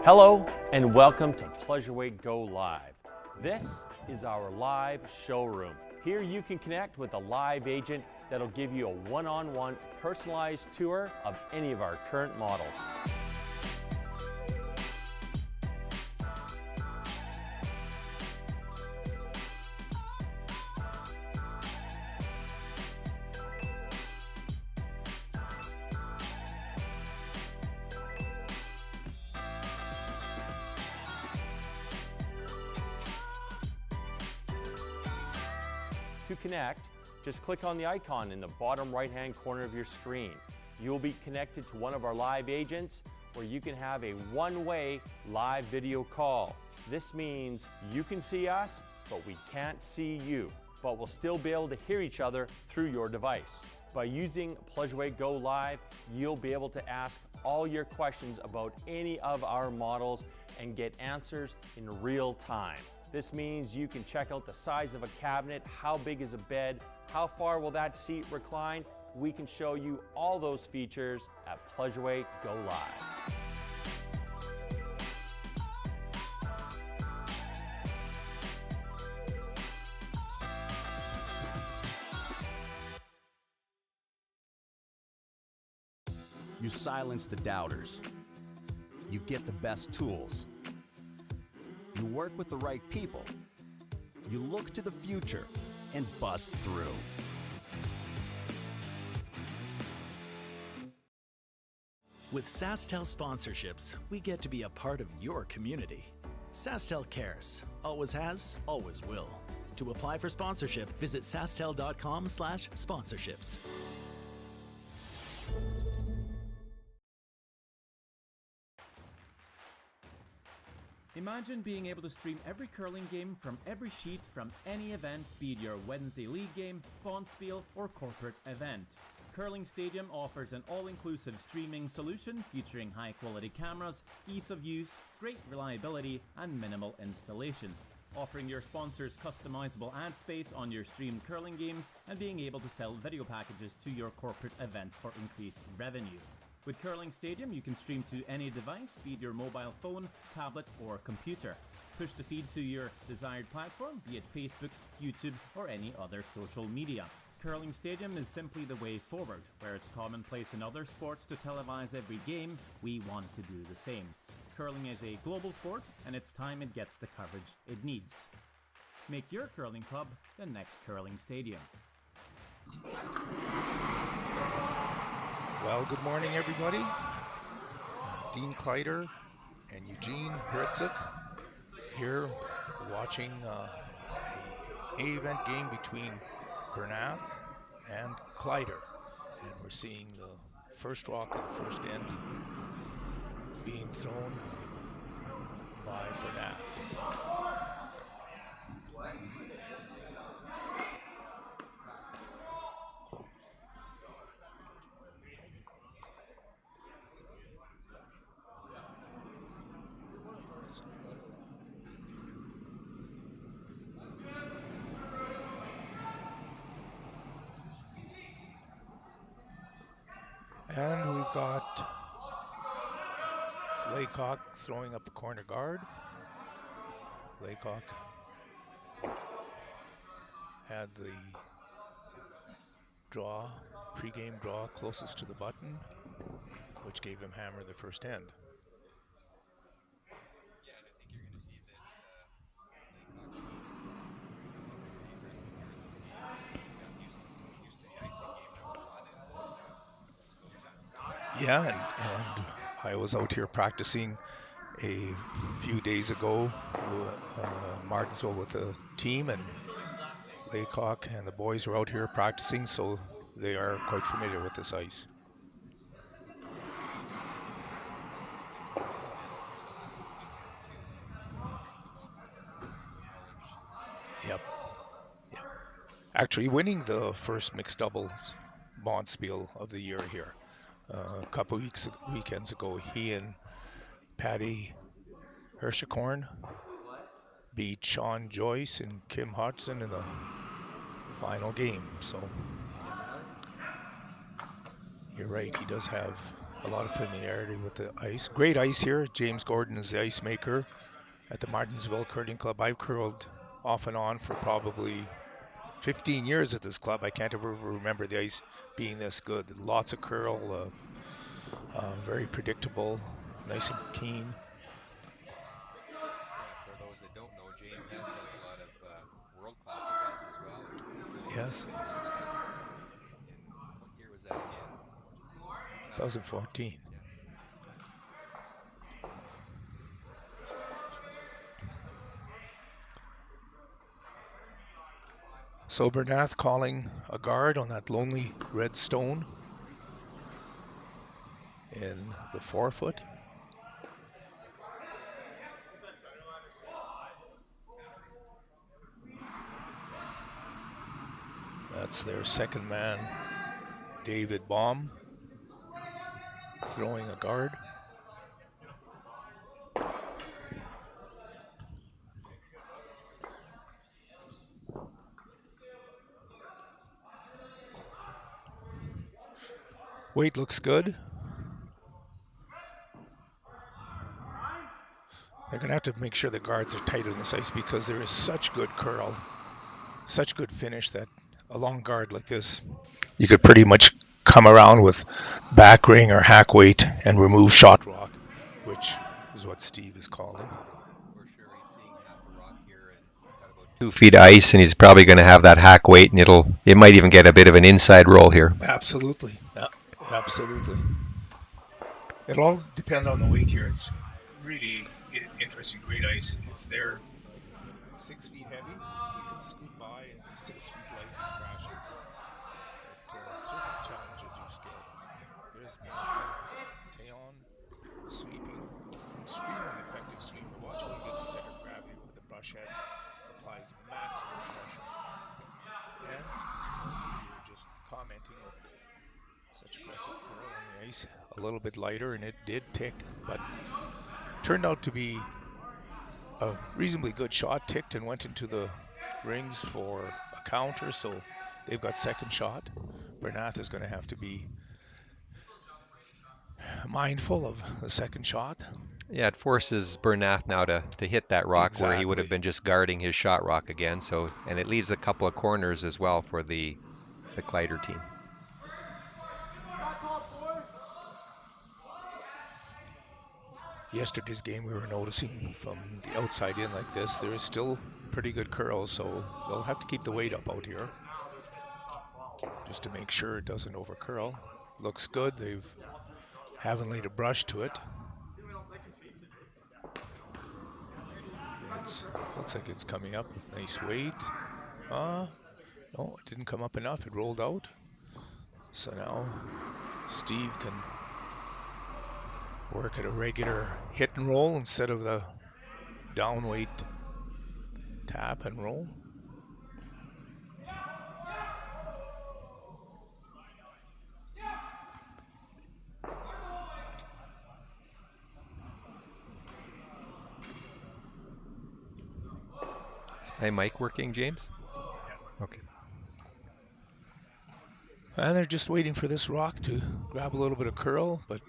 Hello and welcome to Pleasureway Go Live. This is our live showroom. Here you can connect with a live agent that'll give you a one-on-one personalized tour of any of our current models. To connect, just click on the icon in the bottom right-hand corner of your screen. You'll be connected to one of our live agents where you can have a one-way live video call. This means you can see us, but we can't see you, but we'll still be able to hear each other through your device. By using Pleasureway Go Live, you'll be able to ask all your questions about any of our models and get answers in real time. This means you can check out the size of a cabinet, how big is a bed, how far will that seat recline. We can show you all those features at Pleasureway Go Live. You silence the doubters. You get the best tools. You work with the right people. You look to the future and bust through. With SaskTel sponsorships, we get to be a part of your community. SaskTel cares. Always has, always will. To apply for sponsorship, visit sastel.com/sponsorships. Imagine being able to stream every curling game from every sheet from any event, be it your Wednesday league game, Bonspiel, or corporate event. Curling Stadium offers an all-inclusive streaming solution featuring high-quality cameras, ease of use, great reliability, and minimal installation. Offering your sponsors customizable ad space on your streamed curling games and being able to sell video packages to your corporate events for increased revenue. With Curling Stadium, you can stream to any device, be it your mobile phone, tablet, or computer. Push the feed to your desired platform, be it Facebook, YouTube, or any other social media. Curling Stadium is simply the way forward. Where it's commonplace in other sports to televise every game, we want to do the same. Curling is a global sport, and it's time it gets the coverage it needs. Make your curling club the next Curling Stadium. Well, good morning, everybody. Dean Kleiter and Eugene Hritzek here watching an A-event game between Bernath and Kleiter. And we're seeing the first rock of the first end being thrown by Bernath. And we've got Laycock throwing up a corner guard. Laycock had the draw, pregame draw closest to the button, which gave him hammer the first end. Yeah, and I was out here practicing a few days ago, Martensville with a team, and Laycock and the boys were out here practicing, so they are quite familiar with this ice. Yep. Actually winning the first mixed doubles Bonspiel of the year here. A couple weekends ago, he and Patty Hershikorn beat Sean Joyce and Kim Hodgson in the final game. So you're right, he does have a lot of familiarity with the ice. Great ice here. James Gordon is the ice maker at the Martensville Curling Club. I've curled off and on for probably 15 years at this club. I can't ever remember the ice being this good. Lots of curl, very predictable, nice and keen. Yeah, for those that don't know, James has done a lot of world-class events as well, including Yes, this in what year was that again? 2014. Yes. So Bernath calling a guard on that lonely red stone in the 4-foot. That's their second man, David Baum, throwing a guard. Weight looks good. They're going to have to make sure the guards are tight on this ice because there is such good curl, such good finish that a long guard like this, you could pretty much come around with back ring or hack weight and remove shot rock, which is what Steve is calling. For sure, he's seeing half a rock here and he's got about 2 feet Of ice, and he's probably going to have that hack weight, and it might even get a bit of an inside roll here. Absolutely. Yeah, absolutely. It'll all depend on the weight here. It's really interesting, great ice. If they're 6 feet heavy, he can scoot by, and if he's 6 feet light, he's crashing. So it certainly challenges your skill. There's Matthew Tayon sweeping, extremely effective sweeper. Watch when he gets the center of gravity with the brush head, applies maximum pressure. And as we were just commenting with such aggressive curl on the ice, a little bit lighter, and it did tick, but turned out to be a reasonably good shot. Ticked and went into the rings for a counter, so they've got second shot. Bernath is going to have to be mindful of the second shot. Yeah, it forces Bernath now to hit that rock where he would have Exactly. been just guarding his shot rock again. So, and it leaves a couple of corners as well for the Kleiter team. Yesterday's game, we were noticing from the outside in like this, there is still pretty good curls, so they'll have to keep the weight up out here just to make sure it doesn't over curl. Looks good. They've haven't laid a brush to it. Looks like it's coming up with nice weight. No, it didn't come up enough. It rolled out. So now Steve can work at a regular hit and roll instead of the down weight tap and roll. Is my mic working, James? Okay. And they're just waiting for this rock to grab a little bit of curl, but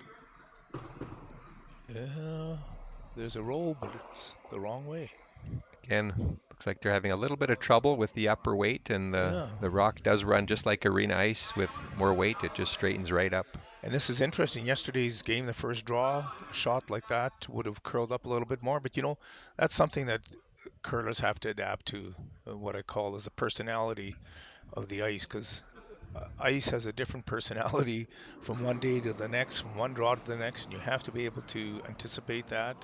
there's a roll, but it's the wrong way. Again, looks like they're having a little bit of trouble with the upper weight, and the rock does run just like arena ice with more weight. It just straightens right up. And this is interesting. Yesterday's game, the first draw, a shot like that would have curled up a little bit more. But, that's something that curlers have to adapt to, what I call as the personality of the ice, because ice has a different personality from one day to the next, from one draw to the next, and you have to be able to anticipate that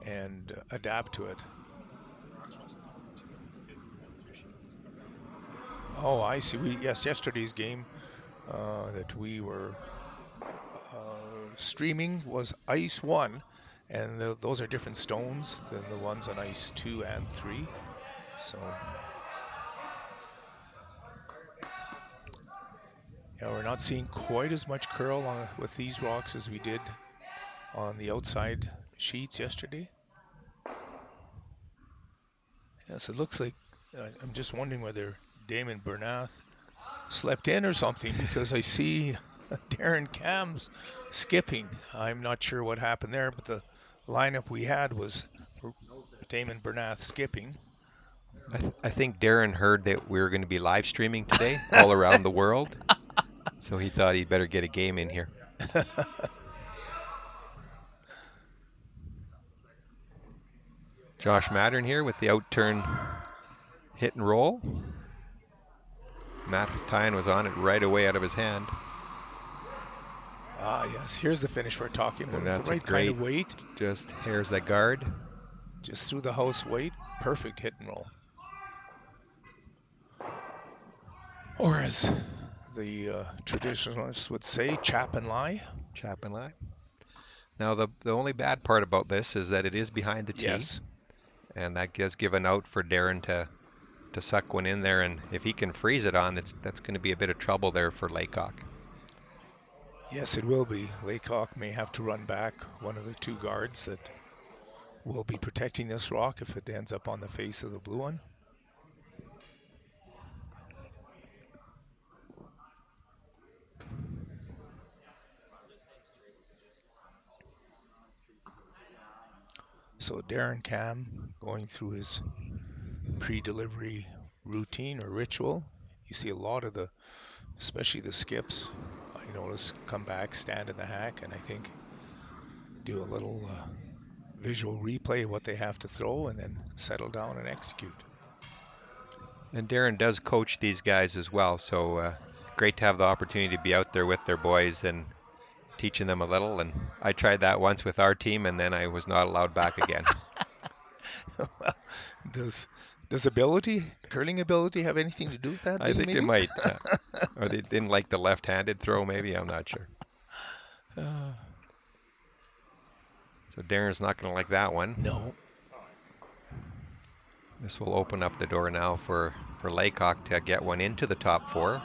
and adapt to it. Oh, I see. Yesterday's game that we were streaming was ice 1, and those are different stones than the ones on ice 2 and 3. So we're not seeing quite as much curl with these rocks as we did on the outside sheets yesterday. Yes, it looks like I'm just wondering whether Daymond Bernath slept in or something, because I see Darren Cam's skipping. I'm not sure what happened there, but the lineup we had was Daymond Bernath skipping. I think Darren heard that we were going to be live streaming today all around the world, so he thought he'd better get a game in here. Josh Mattern here with the out-turn hit and roll. Matt Tyan was on it right away out of his hand. Ah, yes. Here's the finish we're talking about. And that's the right a great, kind of weight. Just hairs that guard. Just through the house weight. Perfect hit and roll. Or as the traditionalists would say, chap and lie. Chap and lie. Now, the only bad part about this is that it is behind the tee. Yes. And that does give a out for Darren to suck one in there. And if he can freeze it on, that's going to be a bit of trouble there for Laycock. Yes, it will be. Laycock may have to run back one of the two guards that will be protecting this rock if it ends up on the face of the blue one. So Darren Cam going through his pre-delivery routine or ritual. You see a lot of the, especially the skips, I notice come back, stand in the hack, and I think do a little visual replay of what they have to throw and then settle down and execute. And Darren does coach these guys as well, so great to have the opportunity to be out there with their boys and teaching them a little. And I tried that once with our team, and then I was not allowed back again. Well, does ability, curling ability, have anything to do with that? I think it might. Or they didn't like the left-handed throw, maybe. I'm not sure. So Darren's not going to like that one. No. This will open up the door now for Laycock to get one into the top four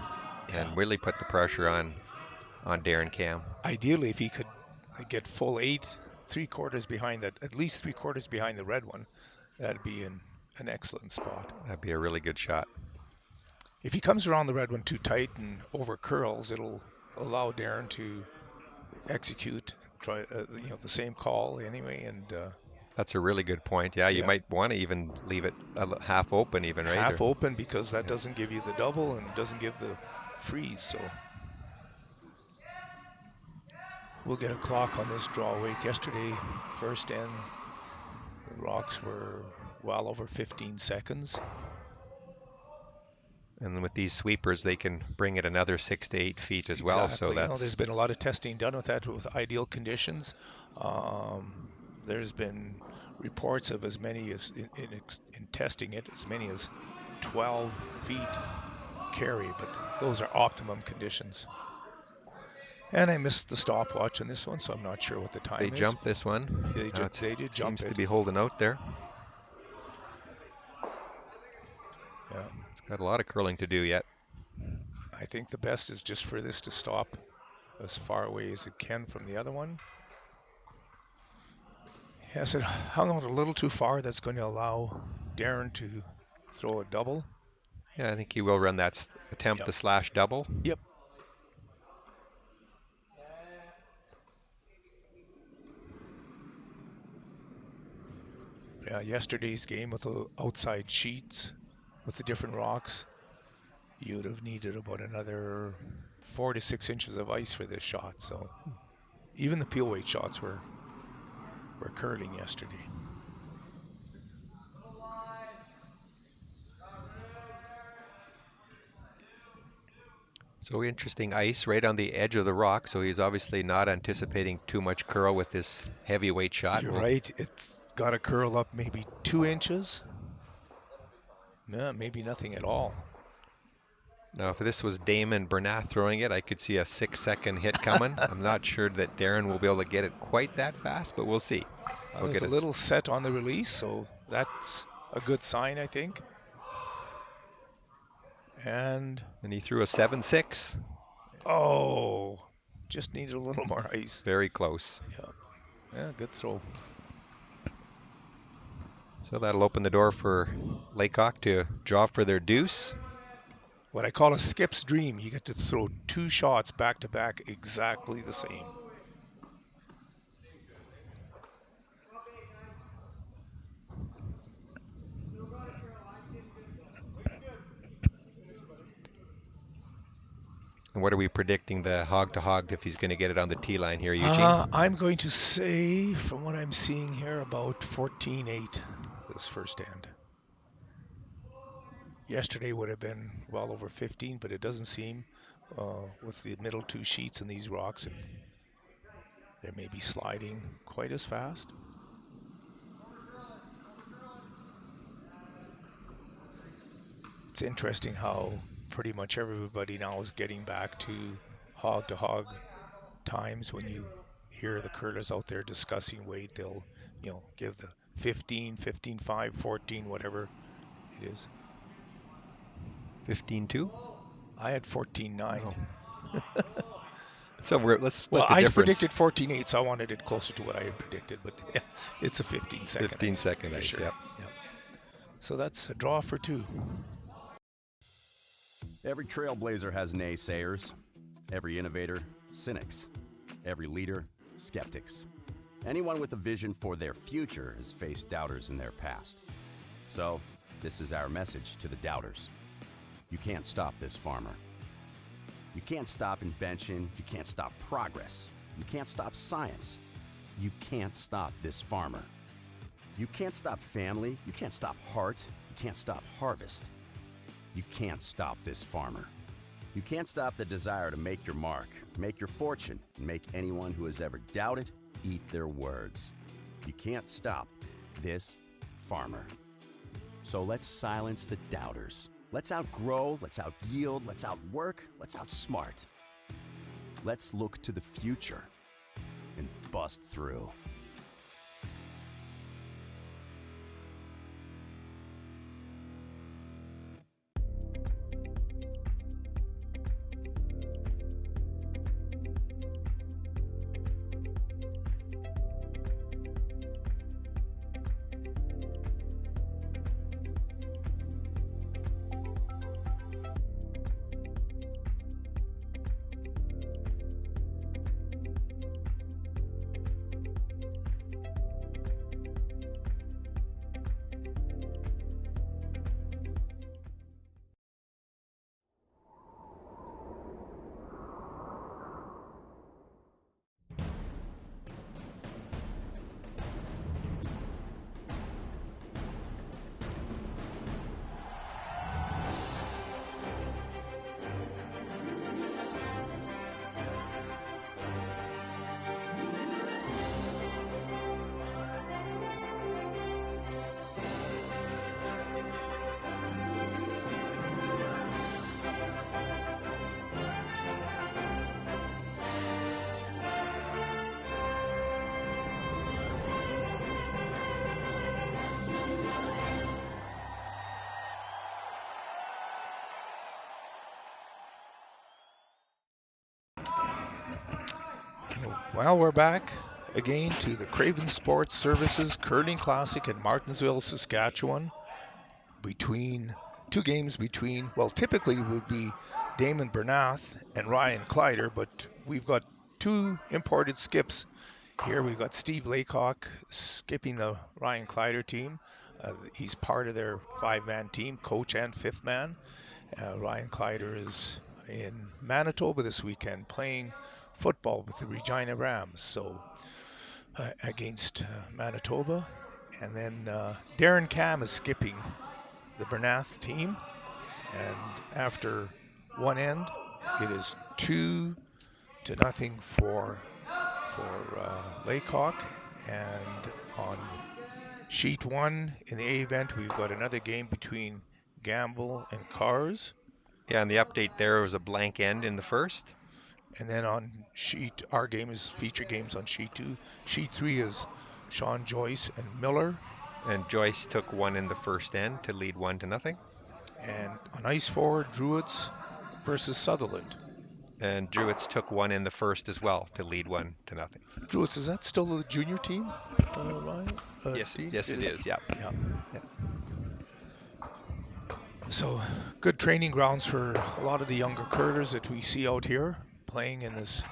and really put the pressure on Darren Cam. Ideally, if he could get full 8, 3/4 behind that, at least 3/4 behind the red one, that'd be an excellent spot. That'd be a really good shot. If he comes around the red one too tight and over curls, it'll allow Darren to execute the same call anyway. And that's a really good point. Yeah, you might want to even leave it half open even, right? Half open, because that doesn't give you the double and doesn't give the freeze. So we'll get a clock on this draw weight. Yesterday, first end, the rocks were well over 15 seconds. And with these sweepers, they can bring it another 6 to 8 feet as well. So that's there's been a lot of testing done with that with ideal conditions. There's been reports of as many as in testing it, as many as 12 feet carry, but those are optimum conditions. And I missed the stopwatch on this one, so I'm not sure what the time is. They jumped this one. They did jump it. Seems to be holding out there. Yeah. It's got a lot of curling to do yet. I think the best is just for this to stop as far away as it can from the other one. Yes, it hung out a little too far. That's going to allow Darren to throw a double. Yeah, I think he will run that attempt to slash double. Yep. Yeah, yesterday's game with the outside sheets, with the different rocks, you would have needed about another 4 to 6 inches of ice for this shot. So even the peel weight shots were curling yesterday. So interesting ice right on the edge of the rock. So he's obviously not anticipating too much curl with this heavyweight shot. You're right. It's got to curl up maybe 2 inches. No, maybe nothing at all. Now, if this was Daymond Bernath throwing it, I could see a 6-second hit coming. I'm not sure that Darren will be able to get it quite that fast, but we'll see. There's a little set on the release, so that's a good sign, I think. And he threw a 7-6. Oh, just needed a little more ice. Very close. Yeah, good throw. So that'll open the door for Laycock to draw for their deuce. what I call a skip's dream. You get to throw 2 shots back to back exactly the same. And what are we predicting the hog to hog if he's going to get it on the tee line here, Eugene? I'm going to say, from what I'm seeing here, about 14-8 this first end. Yesterday would have been well over 15, but it doesn't seem with the middle 2 sheets and these rocks, and they may be sliding quite as fast. It's interesting how pretty much everybody now is getting back to hog times. When you hear the curlers out there discussing weight, they'll, give the 15, 15.5, 14, whatever it is. 15-2? I had 14.9. Oh. So let's split the I difference. predicted 14.8, so I wanted it closer to what I had predicted, but yeah, it's a 15-second 15-second ice, sure. yep. So that's a draw for 2. Every trailblazer has naysayers. Every innovator, cynics. Every leader, skeptics. Anyone with a vision for their future has faced doubters in their past. So, this is our message to the doubters. You can't stop this farmer. You can't stop invention. You can't stop progress. You can't stop science. You can't stop this farmer. You can't stop family. You can't stop heart. You can't stop harvest. You can't stop this farmer. You can't stop the desire to make your mark, make your fortune, and make anyone who has ever doubted eat their words. You can't stop this farmer. So let's silence the doubters. Let's outgrow, let's outyield, let's outwork, let's outsmart. Let's look to the future and bust through. Well, we're back again to the Craven Sports Services Curling Classic in Martensville, Saskatchewan. Between 2 games between, well, typically it would be Daymond Bernath and Ryan Kleiter, but we've got 2 imported skips here. We've got Steve Laycock skipping the Ryan Kleiter team. He's part of their 5-man team, coach and 5th man. Ryan Kleiter is in Manitoba this weekend playing football with the Regina Rams, so against Manitoba. And then Darren Cam is skipping the Bernath team, and after one end, it is 2-0 for Laycock. And on sheet 1 in the A event, we've got another game between Gamble and Cars. Yeah, and the update there was a blank end in the first. And then on sheet, our game is feature games on sheet 2. Sheet 3 is Sean Joyce and Miller. And Joyce took 1 in the first end to lead 1-0. And on ice 4, Druids versus Sutherland. And Druids took 1 in the first as well to lead 1-0. Druids, is that still the junior team, Ryan? Yes, it is. Yeah. So good training grounds for a lot of the younger curlers that we see out here playing in this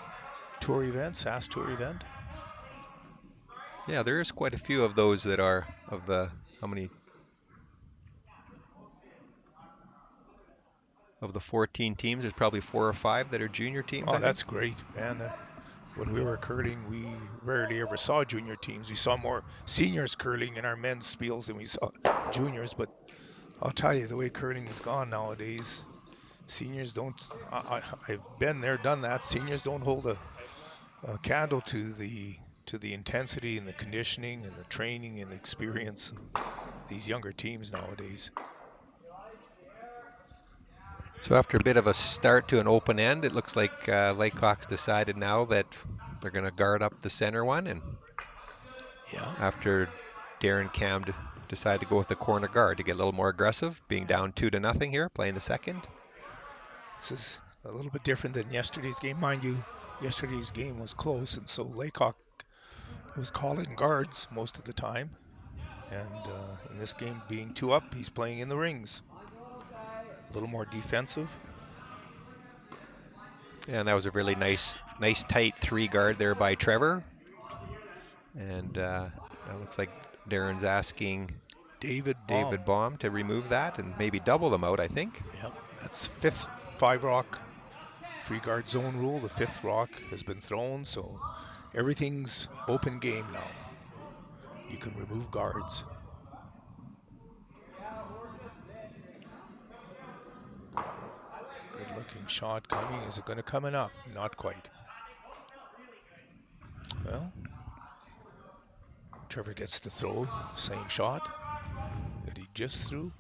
tour event, SAS Tour event. Yeah, there is quite a few of those that are of the, how many? Of the 14 teams, there's probably 4 or 5 that are junior teams. Oh, that's great, man. When we were curling, we rarely ever saw junior teams. We saw more seniors curling in our men's spiels than we saw juniors. But I'll tell you, the way curling is gone nowadays, seniors don't. I've been there, done that. Seniors don't hold a candle to the intensity and the conditioning and the training and the experience of these younger teams nowadays. So after a bit of a start to an open end, it looks like Laycock's decided now that they're going to guard up the center one, and after Darren Cam decided to go with the corner guard to get a little more aggressive, being down 2-0 here, playing the second. This is a little bit different than yesterday's game. Mind you, yesterday's game was close, and so Laycock was calling guards most of the time. And in this game, being 2 up, he's playing in the rings. A little more defensive. Yeah, and that was a really nice tight 3 guard there by Trevor. And that looks like Darren's asking David Baum to remove that and maybe double them out, I think. Yep, that's 5th 5-rock free guard zone rule. The 5th rock has been thrown, so everything's open game now. You can remove guards. Good looking shot coming. Is it going to come enough? Not quite. Well, Trevor gets to throw. Same shot that he just threw.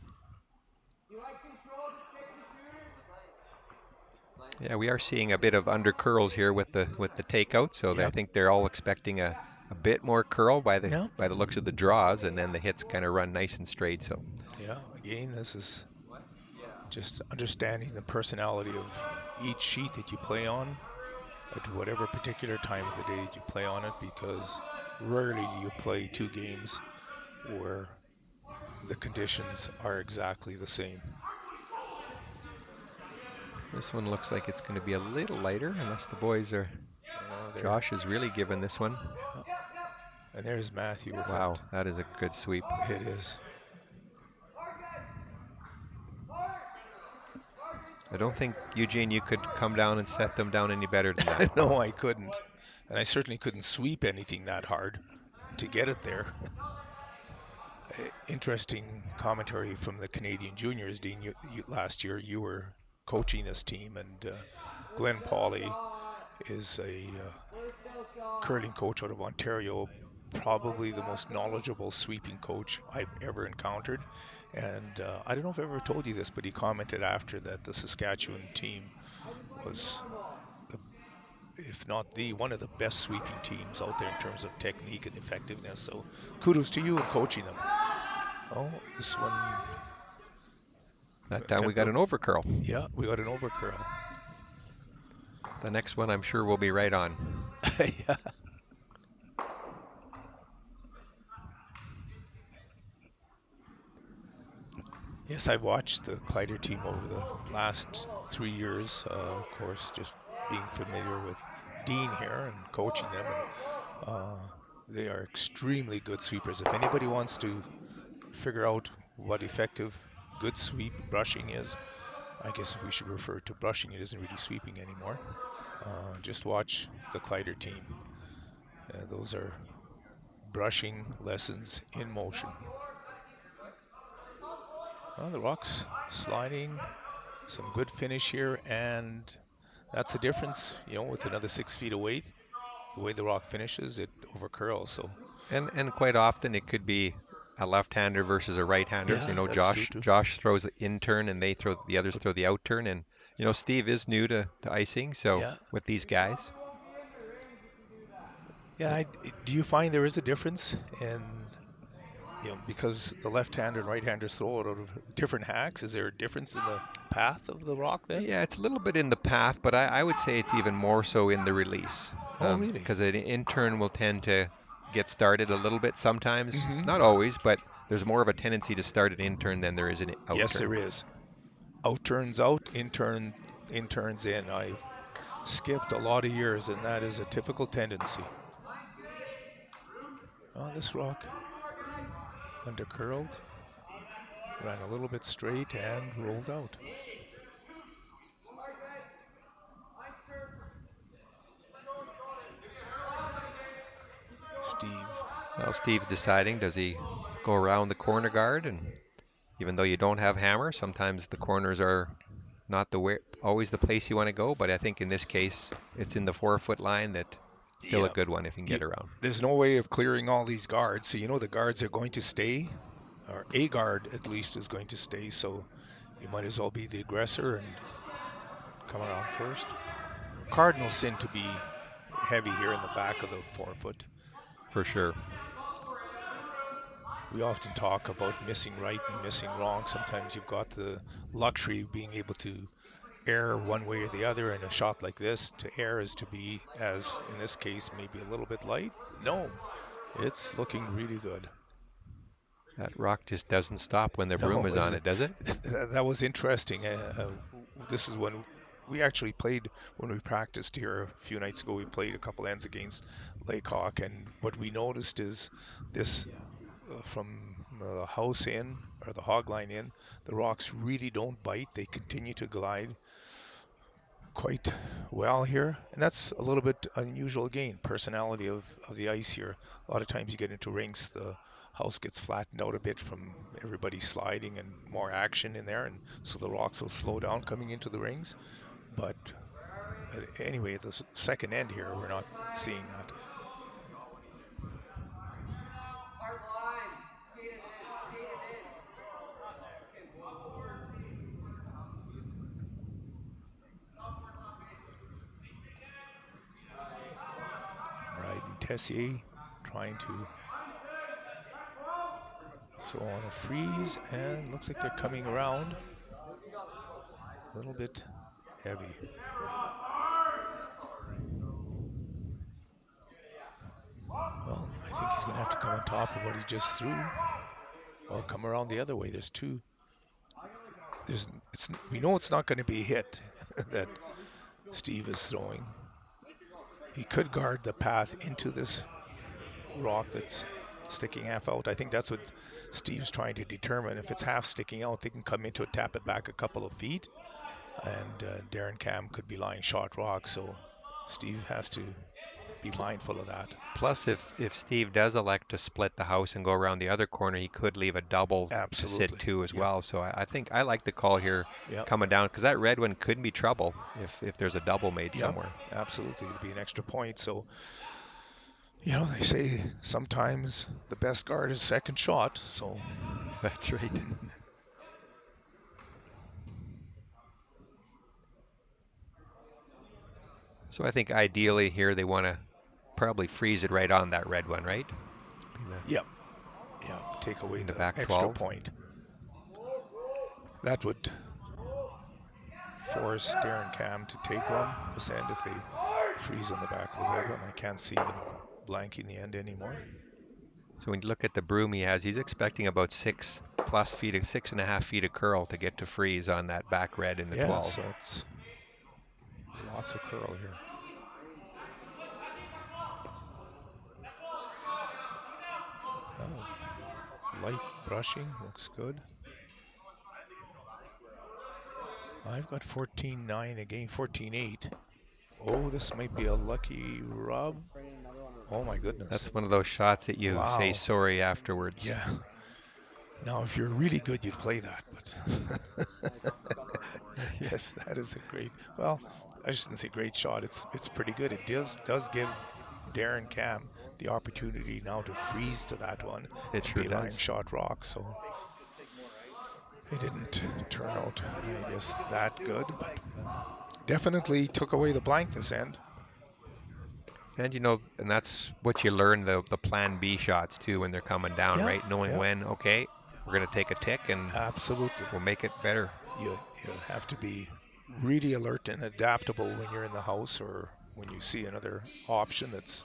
Yeah, we are seeing a bit of under curls here with the takeout, so I think they're all expecting a bit more curl by the looks of the draws, and then the hits kind of run nice and straight. So yeah, again, this is just understanding the personality of each sheet that you play on at whatever particular time of the day that you play on it, because rarely do you play 2 games where the conditions are exactly the same. this one looks like it's going to be a little lighter, unless the boys are. Josh is really giving this one. Yeah. And there's Matthew with Wow, that is a good sweep. It is. I don't think, Eugene, you could come down and set them down any better than that. No, I couldn't. And I certainly couldn't sweep anything that hard to get it there. Interesting commentary from the Canadian juniors. Dean, last year you were coaching this team, and Glenn Pauly is a curling coach out of Ontario, probably the most knowledgeable sweeping coach I've ever encountered. And I don't know if I ever told you this, but he commented after that the Saskatchewan team was, if not one of the best sweeping teams out there in terms of technique and effectiveness. So kudos to you in coaching them. Oh, this one. That time we got an overcurl. Yeah, we got an overcurl. The next one I'm sure will be right on. Yeah. Yes, I've watched the Kleiter team over the last 3 years. Of course, just being familiar with Dean here and coaching them. And, they are extremely good sweepers. If anybody wants to figure out what effective good sweep brushing is, I guess we should refer to brushing. It isn't really sweeping anymore. Just watch the Kleiter team. Those are brushing lessons in motion. Well, the rock's sliding, some good finish here, and that's the difference, with another 6 feet of weight. The way the rock finishes, it overcurls. So, and quite often it could be a left-hander versus a right-hander. Yeah, Josh throws the in turn, and the others throw the out turn. And Steve is new to icing, so with these guys. Yeah, do you find there is a difference in? Because the left-hander and right-handers throw it out of different hacks, is there a difference in the path of the rock then? Yeah, it's a little bit in the path, but I would say it's even more so in the release. Oh, really? Because an in-turn will tend to get started a little bit sometimes. Not always, but there's more of a tendency to start an in-turn than there is an out-turn. Yes, there is. Out turns out, in turns in. I've skipped a lot of years, and that is a typical tendency. Oh, this rock undercurled, ran a little bit straight and rolled out. Steve. Well, Steve's deciding, does he go around the corner guard? And even though you don't have hammer, sometimes the corners are not always the place you want to go. But I think in this case, it's in the 4-foot line that still a Yeah. good one if you can get around. There's no way of clearing all these guards, so you know the guards are going to stay, or a guard at least is going to stay, so you might as well be the aggressor and come around first. Cardinals seem to be heavy here in the back of the 4-foot. For sure. We often talk about missing right and missing wrong. Sometimes you've got the luxury of being able to err one way or the other, and a shot like this, to err is to be, as in this case, maybe a little bit light. No, it's looking really good. That rock just doesn't stop when the broom is on it, does it? That was interesting. This is when we actually played, when we practiced here a few nights ago, we played a couple ends against Lake Hawk, and what we noticed is this from the house in, or the hog line in, the rocks really don't bite. They continue to glide quite well here, and that's a little bit unusual again. Personality of the ice here. A lot of times you get into rinks, the house gets flattened out a bit from everybody sliding and more action in there, and so the rocks will slow down coming into the rings. But anyway, at the second end here, we're not seeing that. Right, and Tessier trying to throw on a freeze, and looks like they're coming around. A little bit heavy. Well, I think he's going to have to come on top of what he just threw, or come around the other way. There's two. We know it's not going to be a hit that Steve is throwing. He could guard the path into this rock that's sticking half out. I think that's what Steve's trying to determine. If it's half sticking out, they can come into it, tap it back a couple of feet, and Darren Cam could be lying shot rock. So Steve has to be mindful of that. Plus, if Steve does elect to split the house and go around the other corner, he could leave a double to sit too as well. So I think I like the call here coming down, because that red one could be trouble if there's a double made somewhere. Absolutely, it'd be an extra point. So, you know, they say sometimes the best guard is second shot. So that's right. So I think ideally here they want to probably freeze it right on that red one, right? Yep. Yeah, take away the back extra 12. point. That would force Darren Cam to take one this end if they freeze on the back of the red one. I can't see them blanking the end anymore. So when you look at the broom he has, he's expecting about 6.5 feet of curl to get to freeze on that back red in the 12. So it's lots of curl here. Oh, light brushing looks good. I've got 14-9 again, 14-8. Oh, this might be a lucky rub. Oh my goodness. That's one of those shots that you say sorry afterwards. Yeah. Now, if you're really good, you'd play that, but yes, that is a great, well, I shouldn't say great shot. It's pretty good. It does give Darren Cam the opportunity now to freeze to that one. It sure does. Line shot rock, so it didn't turn out, I guess, that good, but definitely took away the blank this end. And you know, and that's what you learn, the plan B shots too when they're coming down, right? Knowing when, okay, we're going to take a tick and absolutely we'll make it better. You have to be really alert and adaptable when you're in the house, or when you see another option that's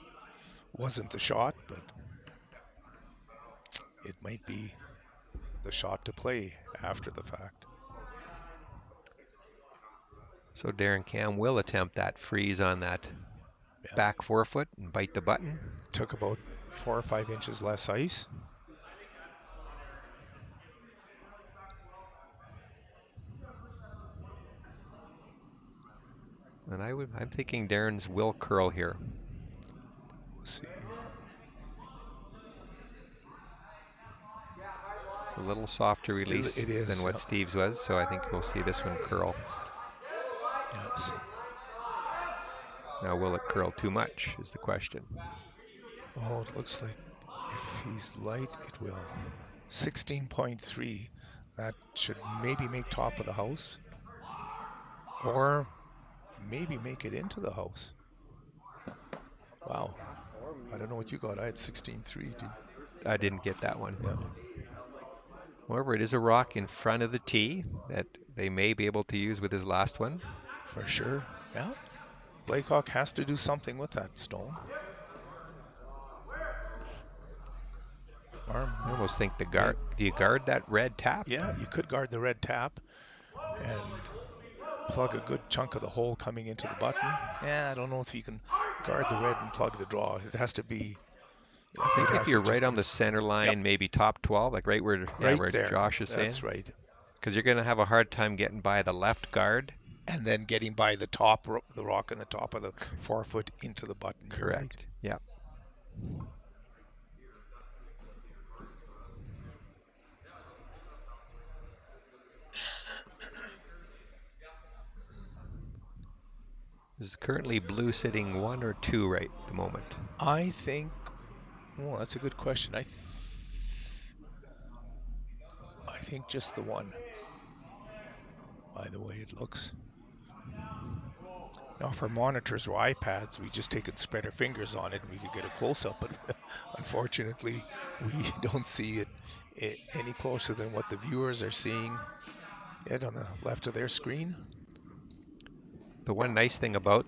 wasn't the shot, but it might be the shot to play after the fact. So Darren Cam will attempt that freeze on that back forefoot and bite the button. Took about 4 or 5 inches less ice. And I'm thinking Darren's will curl here. Let's see. It's a little softer release It is, than what Steve's was, so I think we'll see this one curl. Yes. Now, will it curl too much is the question. Oh, it looks like if he's light, it will. 16.3. That should maybe make top of the house. Or maybe make it into the house. Wow. I don't know what you got. I had 16.3. I didn't get that one. Yeah. However, it is a rock in front of the tee that they may be able to use with his last one. For sure. Yeah. Laycock has to do something with that stone. I almost think the guard. Do you guard that red tap? Yeah, you could guard the red tap and plug a good chunk of the hole coming into the button. Yeah, I don't know if you can guard the red and plug the draw. It has to be. I think if you're right on the center line, maybe top 12, like right where there. Josh is saying. That's right. Because you're going to have a hard time getting by the left guard. And then getting by the top, the rock on the top of the forefoot into the button. Correct. Right. Yeah. Is currently blue sitting 1 or 2 right at the moment? I think, well, that's a good question. I think just the 1, by the way it looks. Now, if our monitors were iPads, we just take and spread our fingers on it and we could get a close-up, but unfortunately, we don't see it any closer than what the viewers are seeing it on the left of their screen. The one nice thing about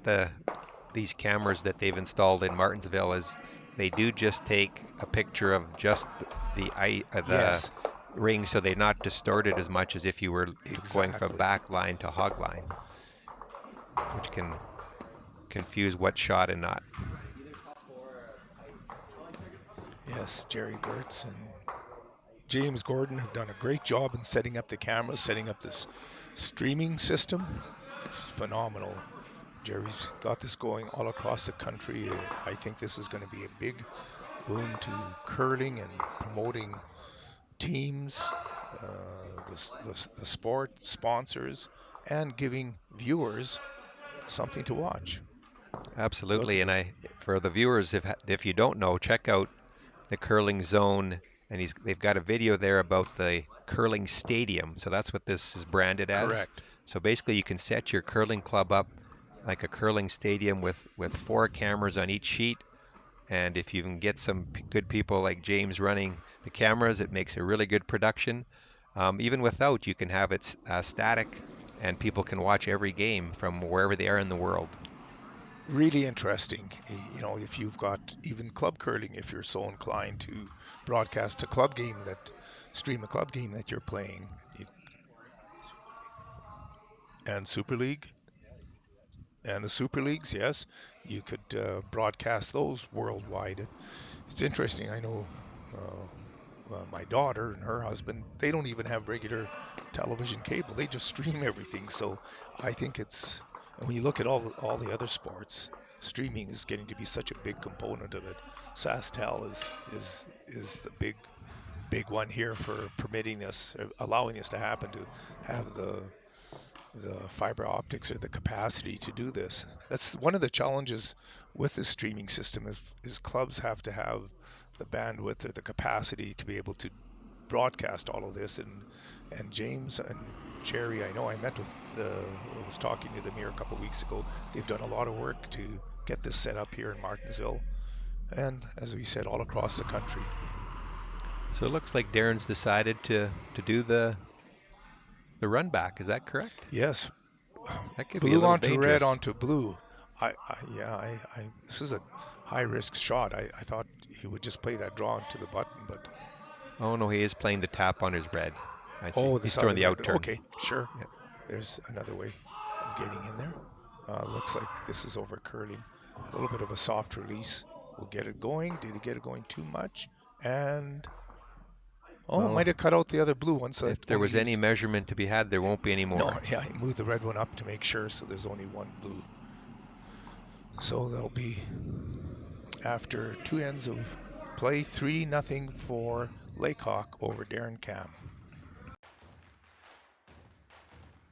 these cameras that they've installed in Martensville is they do just take a picture of just the ring, so they're not distorted as much as if you were going from back line to hog line, which can confuse what shot and not. Yes, Jerry Gertz and James Gordon have done a great job in setting up the cameras, setting up this streaming system. It's phenomenal. Jerry's got this going all across the country. I think this is going to be a big boom to curling and promoting teams, the sport, sponsors, and giving viewers something to watch. Absolutely, and for the viewers, if you don't know, check out the Curling Zone, and they've got a video there about the curling stadium. So that's what this is branded as. Correct. So basically, you can set your curling club up like a curling stadium with 4 cameras on each sheet. And if you can get some good people like James running the cameras, it makes a really good production. Even without, you can have it static, and people can watch every game from wherever they are in the world. Really interesting. You know, if you've got even club curling, if you're so inclined to broadcast a club game stream a club game that you're playing, and Super League, and the Super Leagues, yes, you could broadcast those worldwide. It's interesting. I know my daughter and her husband, they don't even have regular television cable. They just stream everything. So I think and when you look at all the other sports, streaming is getting to be such a big component of it. SaskTel is the big one here for permitting this, allowing this to happen, to have the fiber optics or the capacity to do this. That's one of the challenges with this streaming system is clubs have to have the bandwidth or the capacity to be able to broadcast all of this. And James and Cherry, I know I was talking to them here a couple of weeks ago. They've done a lot of work to get this set up here in Martensville, and as we said, all across the country. So it looks like Darren's decided to do the run back. Is that correct? Yes. That could be a Blue little onto dangerous. red onto blue. This is a high risk shot. I thought he would just play that draw into the button, but. Oh no, he is playing the tap on his red. I see. Oh, he's throwing the out turn. Okay, sure. Yep. There's another way of getting in there. Looks like this is over curling. A little bit of a soft release. We'll get it going. Did he get it going too much? And Well, might have cut out the other blue one. So if there was any measurement to be had, there won't be any more. No, yeah, he moved the red one up to make sure, so there's only one blue. So that'll be, after 2 ends of play, 3-0 for Laycock over Darren Cam.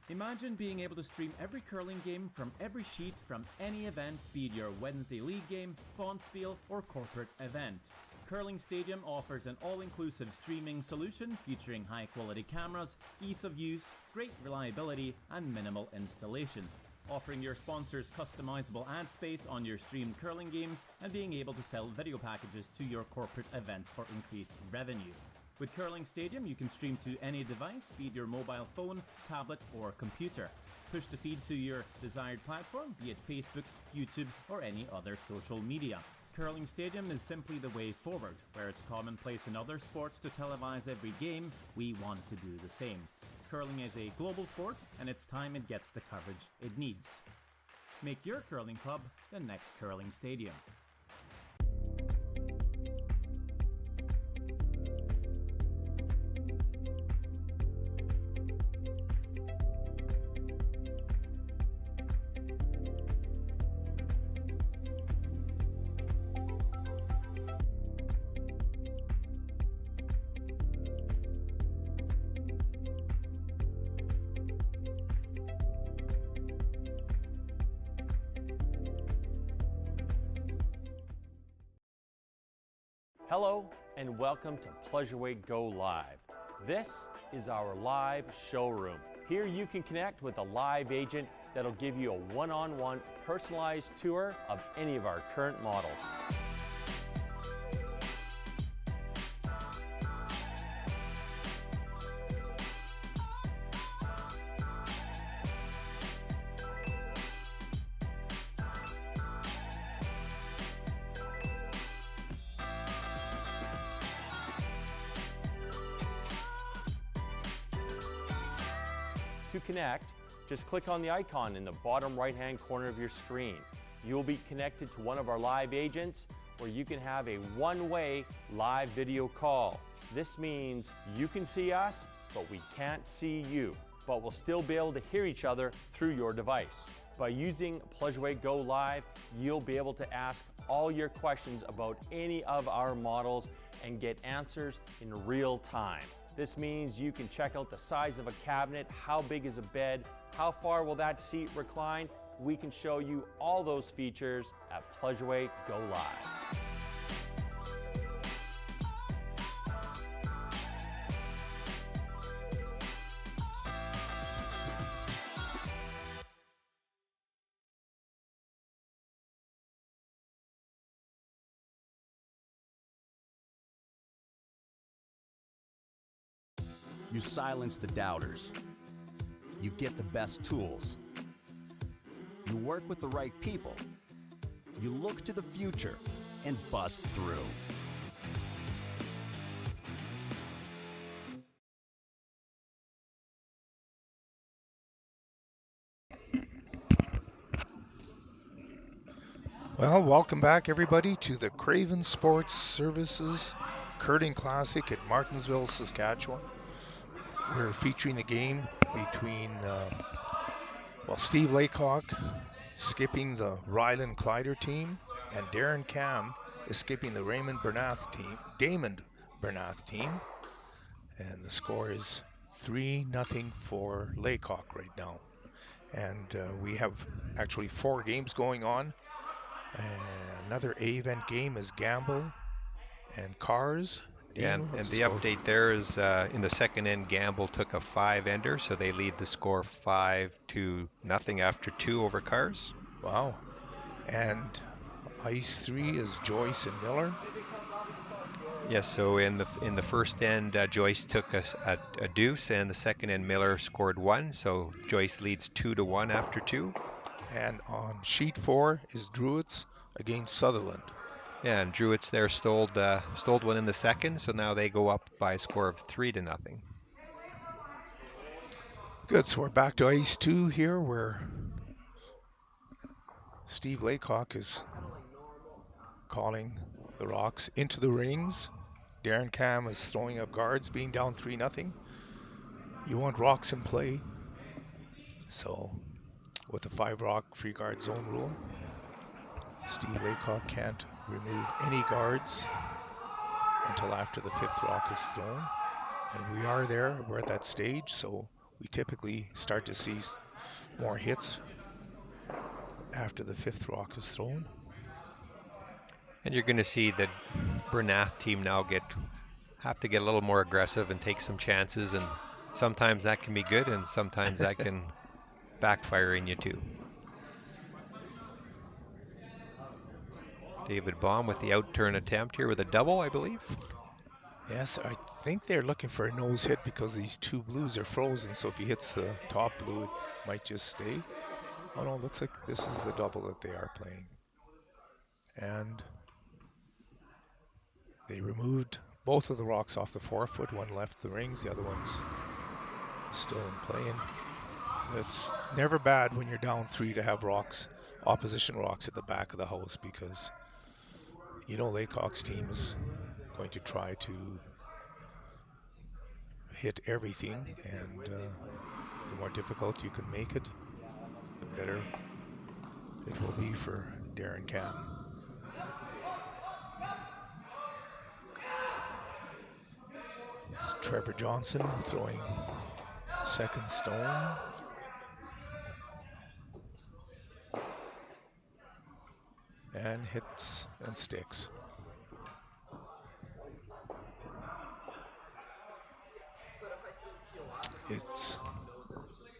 Imagine being able to stream every curling game from every sheet from any event, be it your Wednesday league game, Bonspiel, or corporate event. Curling Stadium offers an all-inclusive streaming solution featuring high-quality cameras, ease of use, great reliability, and minimal installation. Offering your sponsors customizable ad space on your streamed curling games and being able to sell video packages to your corporate events for increased revenue. With Curling Stadium, you can stream to any device, be it your mobile phone, tablet, or computer. Push the feed to your desired platform, be it Facebook, YouTube, or any other social media. Curling Stadium is simply the way forward. Where it's commonplace in other sports to televise every game, we want to do the same. Curling is a global sport, and it's time it gets the coverage it needs. Make your curling club the next Curling Stadium. Hello and welcome to Pleasureweight Go Live. This is our live showroom. Here you can connect with a live agent that'll give you a one-on-one personalized tour of any of our current models. To connect, just click on the icon in the bottom right-hand corner of your screen. You'll be connected to one of our live agents where you can have a one-way live video call. This means you can see us, but we can't see you, but we'll still be able to hear each other through your device. By using Pleasureweight Go Live, you'll be able to ask all your questions about any of our models and get answers in real time. This means you can check out the size of a cabinet, how big is a bed, how far will that seat recline. We can show you all those features at Pleasureweight Go Live. You silence the doubters. You get the best tools. You work with the right people. You look to the future and bust through. Well, welcome back everybody to the Craven Sports Services Curling Classic at Martensville, Saskatchewan. We're featuring the game between Steve Laycock skipping the Rylan Kleiter team, and Darren Cam is skipping the Daymond Bernath team. And the score is 3-0 for Laycock right now. And we have actually 4 games going on. Another A-event game is Gamble and Cars. Yeah, and the update there is in the second end, Gamble took a 5-ender, so they lead the score 5-0 after 2 over Cars. Wow. And Ice 3 is Joyce and Miller. Yes, so in the first end, Joyce took a deuce, and the second end, Miller scored 1, so Joyce leads 2-1 after 2. And on sheet 4 is Druids against Sutherland. Yeah, and Druids there stole one in the second, so now they go up by a score of 3-0. Good, so we're back to Ice 2 here, where Steve Laycock is calling the rocks into the rings. Darren Cam is throwing up guards, being down 3-0. You want rocks in play. So with a 5-rock free guard zone rule, Steve Laycock can't remove any guards until after the 5th rock is thrown. And we are there, we're at that stage, so we typically start to see more hits after the 5th rock is thrown. And you're going to see the Bernath team now have to get a little more aggressive and take some chances, and sometimes that can be good and sometimes that can backfire in you too. David Baum with the outturn attempt here with a double, I believe. Yes, I think they're looking for a nose hit because these 2 blues are frozen, so if he hits the top blue, it might just stay. Oh no, it looks like this is the double that they are playing. And they removed both of the rocks off the 4-foot. One left the rings, the other one's still in play. And it's never bad when you're down 3 to have rocks, opposition rocks at the back of the house, because you know Laycock's team is going to try to hit everything, and the more difficult you can make it, the better it will be for Darren Cam. It's Trevor Johnson throwing second stone. And hits and sticks. It's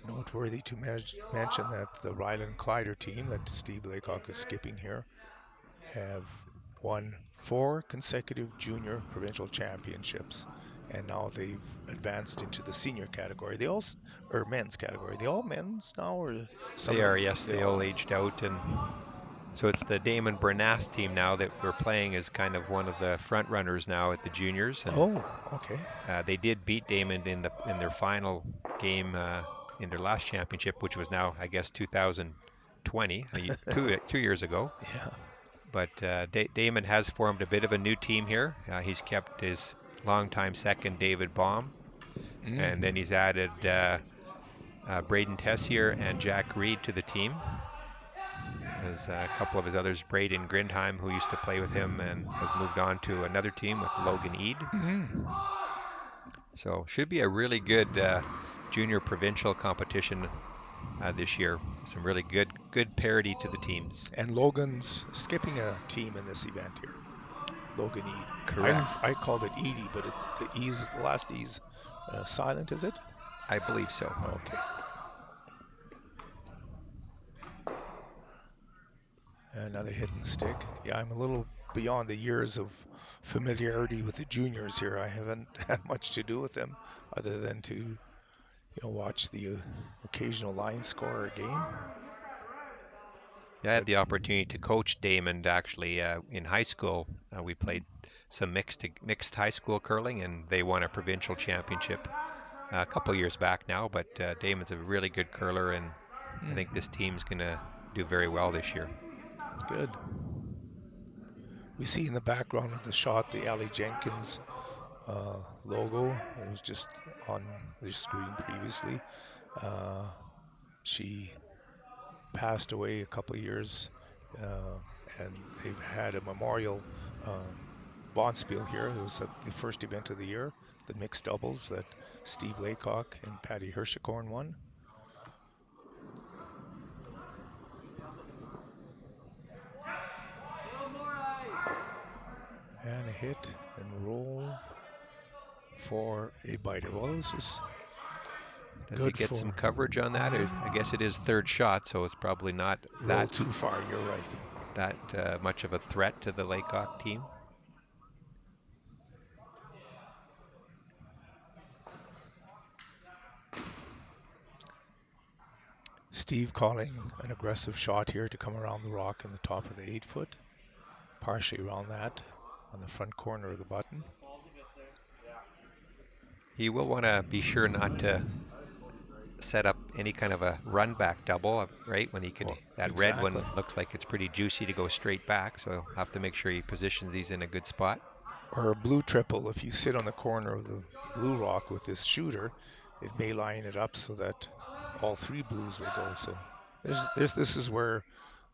noteworthy to mention that the Rylan Kleiter team that Steve Laycock is skipping here have won 4 consecutive junior provincial championships, and now they've advanced into the senior category. They all, or men's category. They all men's now, or some? They are, yes. They all aged out, and so it's the Daymond Bernath team now that we're playing as kind of one of the front runners now at the juniors. And, oh, okay. They did beat Daymond in their final game in their last championship, which was now, I guess, 2020, 2 years ago. Yeah. But Daymond has formed a bit of a new team here. He's kept his longtime second, David Baum, and then he's added Braden Tessier and Jack Reed to the team. There's a couple of his others, Braden Grindheim, who used to play with him and has moved on to another team with Logan Eade. So should be a really good junior provincial competition this year. Some really good parity to the teams. And Logan's skipping a team in this event here. Logan Eade. Correct. I called it Edie, but it's the E's, the last E's silent, is it? I believe so. Okay. Another hit and stick. Yeah, I'm a little beyond the years of familiarity with the juniors here. I haven't had much to do with them other than to, watch the occasional line score or game. Yeah, I had the opportunity to coach Daymond actually in high school. We played some mixed high school curling, and they won a provincial championship a couple of years back now. But Daymond's a really good curler, and I think this team's going to do very well this year. Good. We see in the background of the shot the Allie Jenkins logo. It was just on the screen previously. She passed away a couple of years, and they've had a memorial bonspiel here. It was the first event of the year, the mixed doubles that Steve Laycock and Patty Hirschikorn won. And a hit and roll for a biter. Well, this is Does he get some coverage on that? I guess it is third shot, so it's probably not that too far. You're right. That much of a threat to the Laycock team. Steve calling an aggressive shot here to come around the rock in the top of the 8-foot, partially around that on the front corner of the button. He will want to be sure not to set up any kind of a run back double, right? When he can, Well, that red exactly. one looks like it's pretty juicy to go straight back. So he'll have to make sure he positions these in a good spot. Or a blue triple. If you sit on the corner of the blue rock with this shooter, it may line it up so that all 3 blues will go. So this is where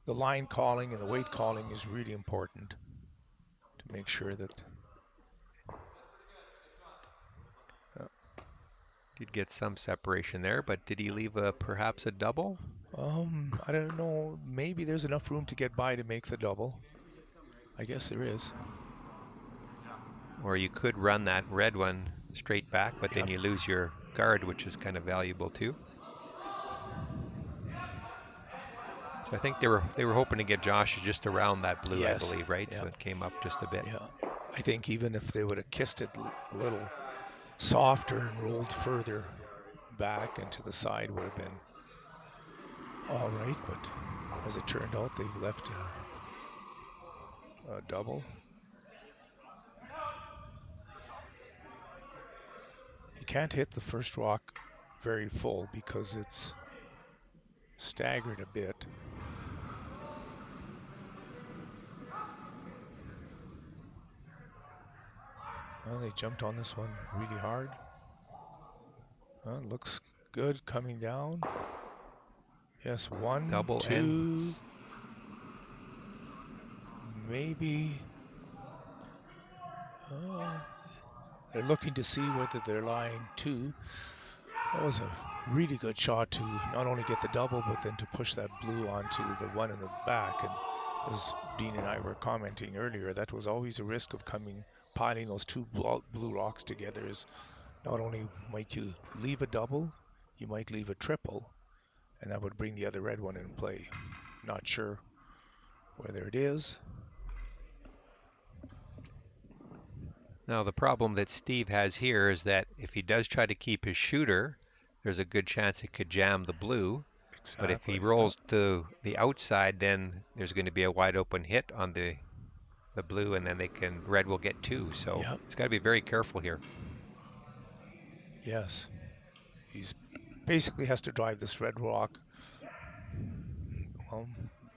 the line calling and the weight calling is really important to make sure that. Did get some separation there, but did he leave perhaps a double? I don't know. Maybe there's enough room to get by to make the double. I guess there is. Or you could run that red one straight back, but then Yep. you lose your guard, which is kind of valuable too. So I think they were hoping to get Josh just around that blue, Yes. I believe, right? Yep. So it came up just a bit. Yeah. I think even if they would have kissed it a little softer and rolled further back and to the side would have been all right, but as it turned out, they've left a double. You can't hit the first rock very full because it's staggered a bit. Well, they jumped on this one really hard. Well, it looks good coming down. Yes, 1, Double 2, ends. maybe. They're looking to see whether they're lying 2. That was a really good shot to not only get the double, but then to push that blue onto the one in the back. And as Dean and I were commenting earlier, that was always a risk of piling those 2 blue rocks together. Is not only might you leave a double, you might leave a triple, and that would bring the other red one in play. Not sure whether it is. Now the problem that Steve has here is that if he does try to keep his shooter, there's a good chance it could jam the blue. Exactly. But if he rolls to the outside, then there's going to be a wide open hit on the blue, and then red will get 2. So it's got to be very careful here. Yes. He's basically has to drive this red rock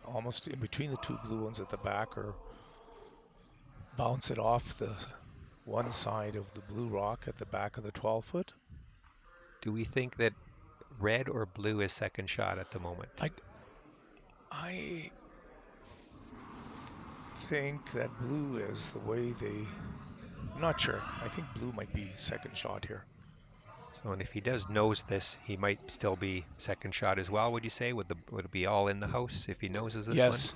almost in between the 2 blue ones at the back, or bounce it off the one side of the blue rock at the back of the 12-foot. Do we think that red or blue is second shot at the moment? I think that blue is the way they. I'm not sure. I think blue might be second shot here. So, and if he does nose this, he might still be second shot as well. Would you say? Would it be all in the house if he noses this one? Yes,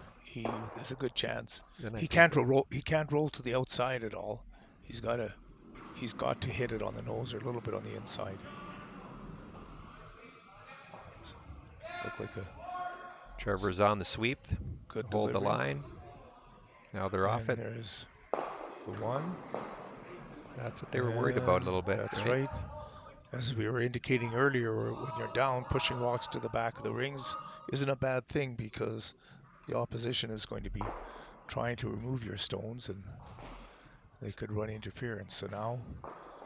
there's a good chance. He can't roll. He can't roll to the outside at all. He's got to hit it on the nose or a little bit on the inside. So, look like a. Trevor's on the sweep. Good hold delivery. the line. Now they're off it. There's the one. That's what they were worried about a little bit. That's right. As we were indicating earlier, when you're down, pushing rocks to the back of the rings isn't a bad thing because the opposition is going to be trying to remove your stones and they could run interference. So now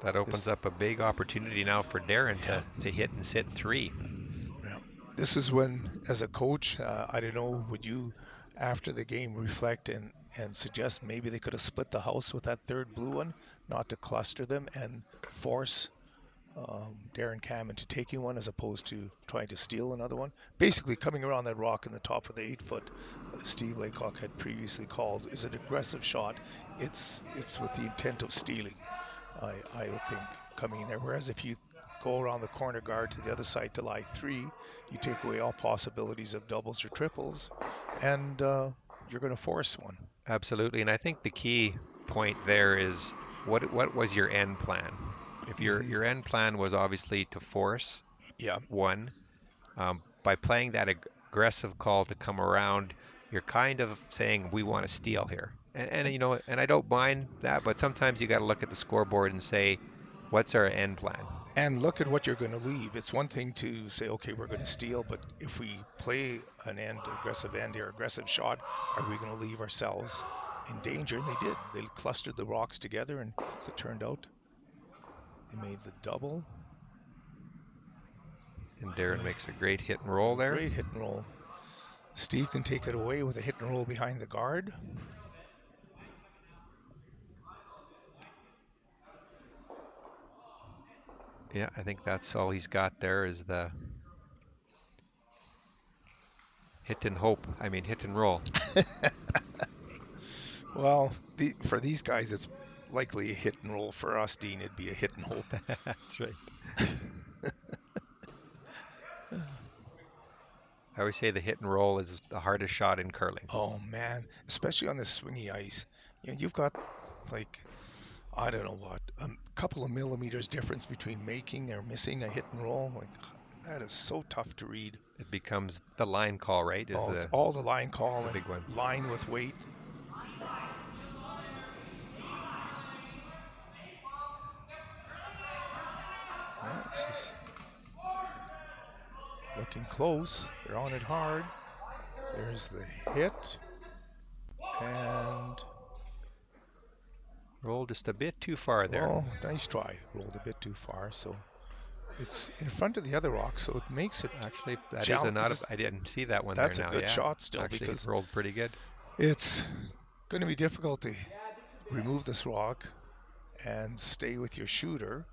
that opens up a big opportunity now for Darren to hit and sit 3. Yeah. This is when, as a coach, I don't know, would you, after the game, reflect and suggest maybe they could have split the house with that third blue one, not to cluster them and force Darren Cam into taking one as opposed to trying to steal another one. Basically, coming around that rock in the top of the 8-foot, Steve Laycock had previously called, is an aggressive shot. It's with the intent of stealing, I would think, coming in there. Whereas if you go around the corner guard to the other side to lie 3, you take away all possibilities of doubles or triples, and you're going to force one. Absolutely, and I think the key point there is what was your end plan? If your end plan was obviously to force one, by playing that aggressive call to come around, you're kind of saying we want to steal here. And you know, and I don't mind that, but sometimes you got to look at the scoreboard and say, what's our end plan? And look at what you're going to leave. It's one thing to say, okay, we're going to steal, but if we play an aggressive end or aggressive shot, are we going to leave ourselves in danger? And they did. They clustered the rocks together, and as it turned out, they made the double. And Darren makes a great hit and roll there. Great hit and roll. Steve can take it away with a hit and roll behind the guard. Yeah, I think that's all he's got there is the hit and roll. Well, for these guys, it's likely a hit and roll. For us, Dean, it'd be a hit and hope. That's right. I always say the hit and roll is the hardest shot in curling. Oh man, especially on the swingy ice. You've got like, I don't know what, a couple of millimeters difference between making or missing a hit and roll. Like, that is so tough to read. It becomes the line call, right? It's all the line call the and big one. line with weight. Well, this is looking close. They're on it hard. There's the hit. And rolled just a bit too far there. Oh, nice try. Rolled a bit too far. So it's in front of the other rock, so it makes it actually that is I didn't see that one there now. That's a good shot still, actually, because rolled pretty good. It's going to be difficult to remove this rock and stay with your shooter.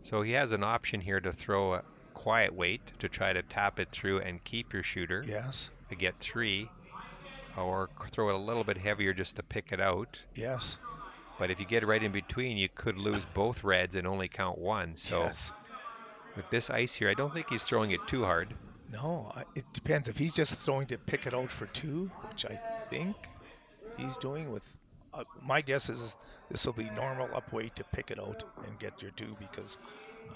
So he has an option here to throw a quiet weight to try to tap it through and keep your shooter. Yes. To get 3, or throw it a little bit heavier just to pick it out. Yes. But if you get right in between, you could lose both reds and only count 1. So yes. With this ice here, I don't think he's throwing it too hard. No, it depends. If he's just throwing to pick it out for 2, which I think he's doing with, my guess is this will be normal up weight to pick it out and get your 2, because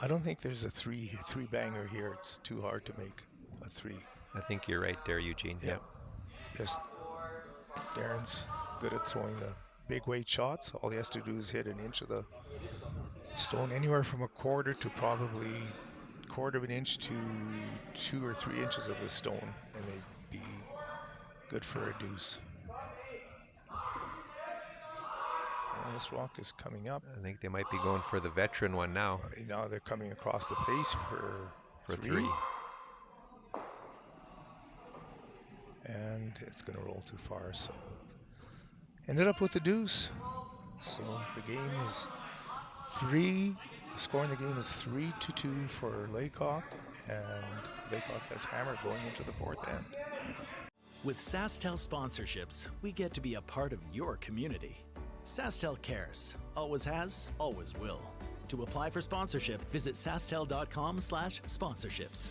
I don't think there's a three banger here. It's too hard to make a 3. I think you're right there, Eugene. Yeah. Yes. Darren's good at throwing the big weight shots. All he has to do is hit an inch of the stone, anywhere from a quarter to probably quarter of an inch to 2 or 3 inches of the stone, and they'd be good for a deuce. Well, this rock is coming up. I think they might be going for the veteran one now. Now they're coming across the face for 3. And it's going to roll too far, so ended up with a deuce. So the game is 3. The score in the game is 3-2 for Laycock, and Laycock has hammer going into the 4th end. With SaskTel sponsorships, we get to be a part of your community. SaskTel cares. Always has, always will. To apply for sponsorship, visit SaskTel.com/sponsorships.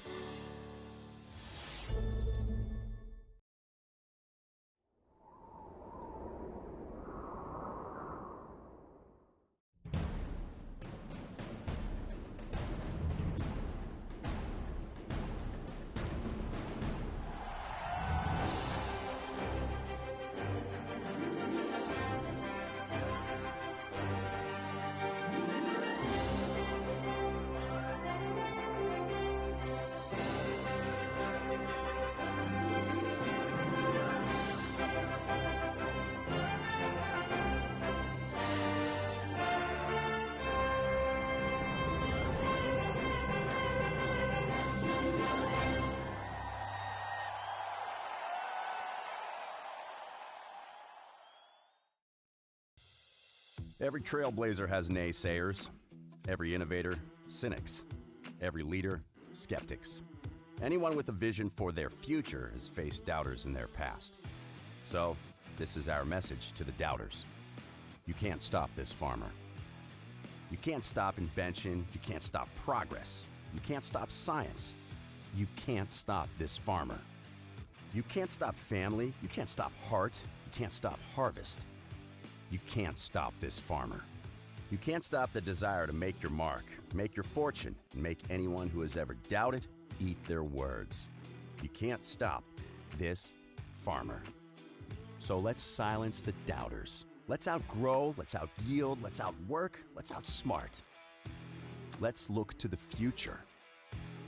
Every trailblazer has naysayers. Every innovator, cynics. Every leader, skeptics. Anyone with a vision for their future has faced doubters in their past. So, this is our message to the doubters. You can't stop this farmer. You can't stop invention. You can't stop progress. You can't stop science. You can't stop this farmer. You can't stop family. You can't stop heart. You can't stop harvest. You can't stop this farmer. You can't stop the desire to make your mark, make your fortune, and make anyone who has ever doubted eat their words. You can't stop this farmer. So let's silence the doubters. Let's outgrow, let's outyield, let's outwork, let's outsmart. Let's look to the future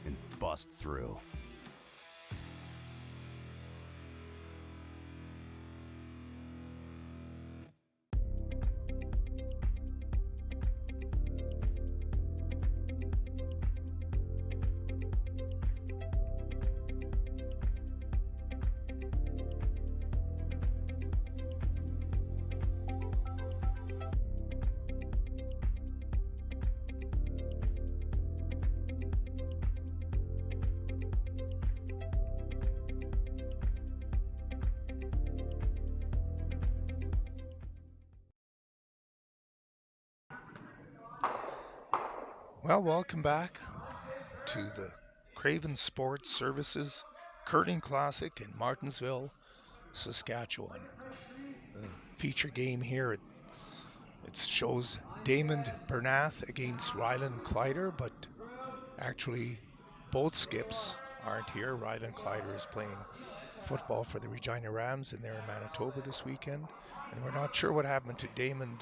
and bust through. Well, welcome back to the Craven Sports Services Curling Classic in Martensville, Saskatchewan. The feature game here, it shows Daymond Bernath against Rylan Kleiter, but actually both skips aren't here. Rylan Kleiter is playing football for the Regina Rams, and they're in Manitoba this weekend. And we're not sure what happened to Daymond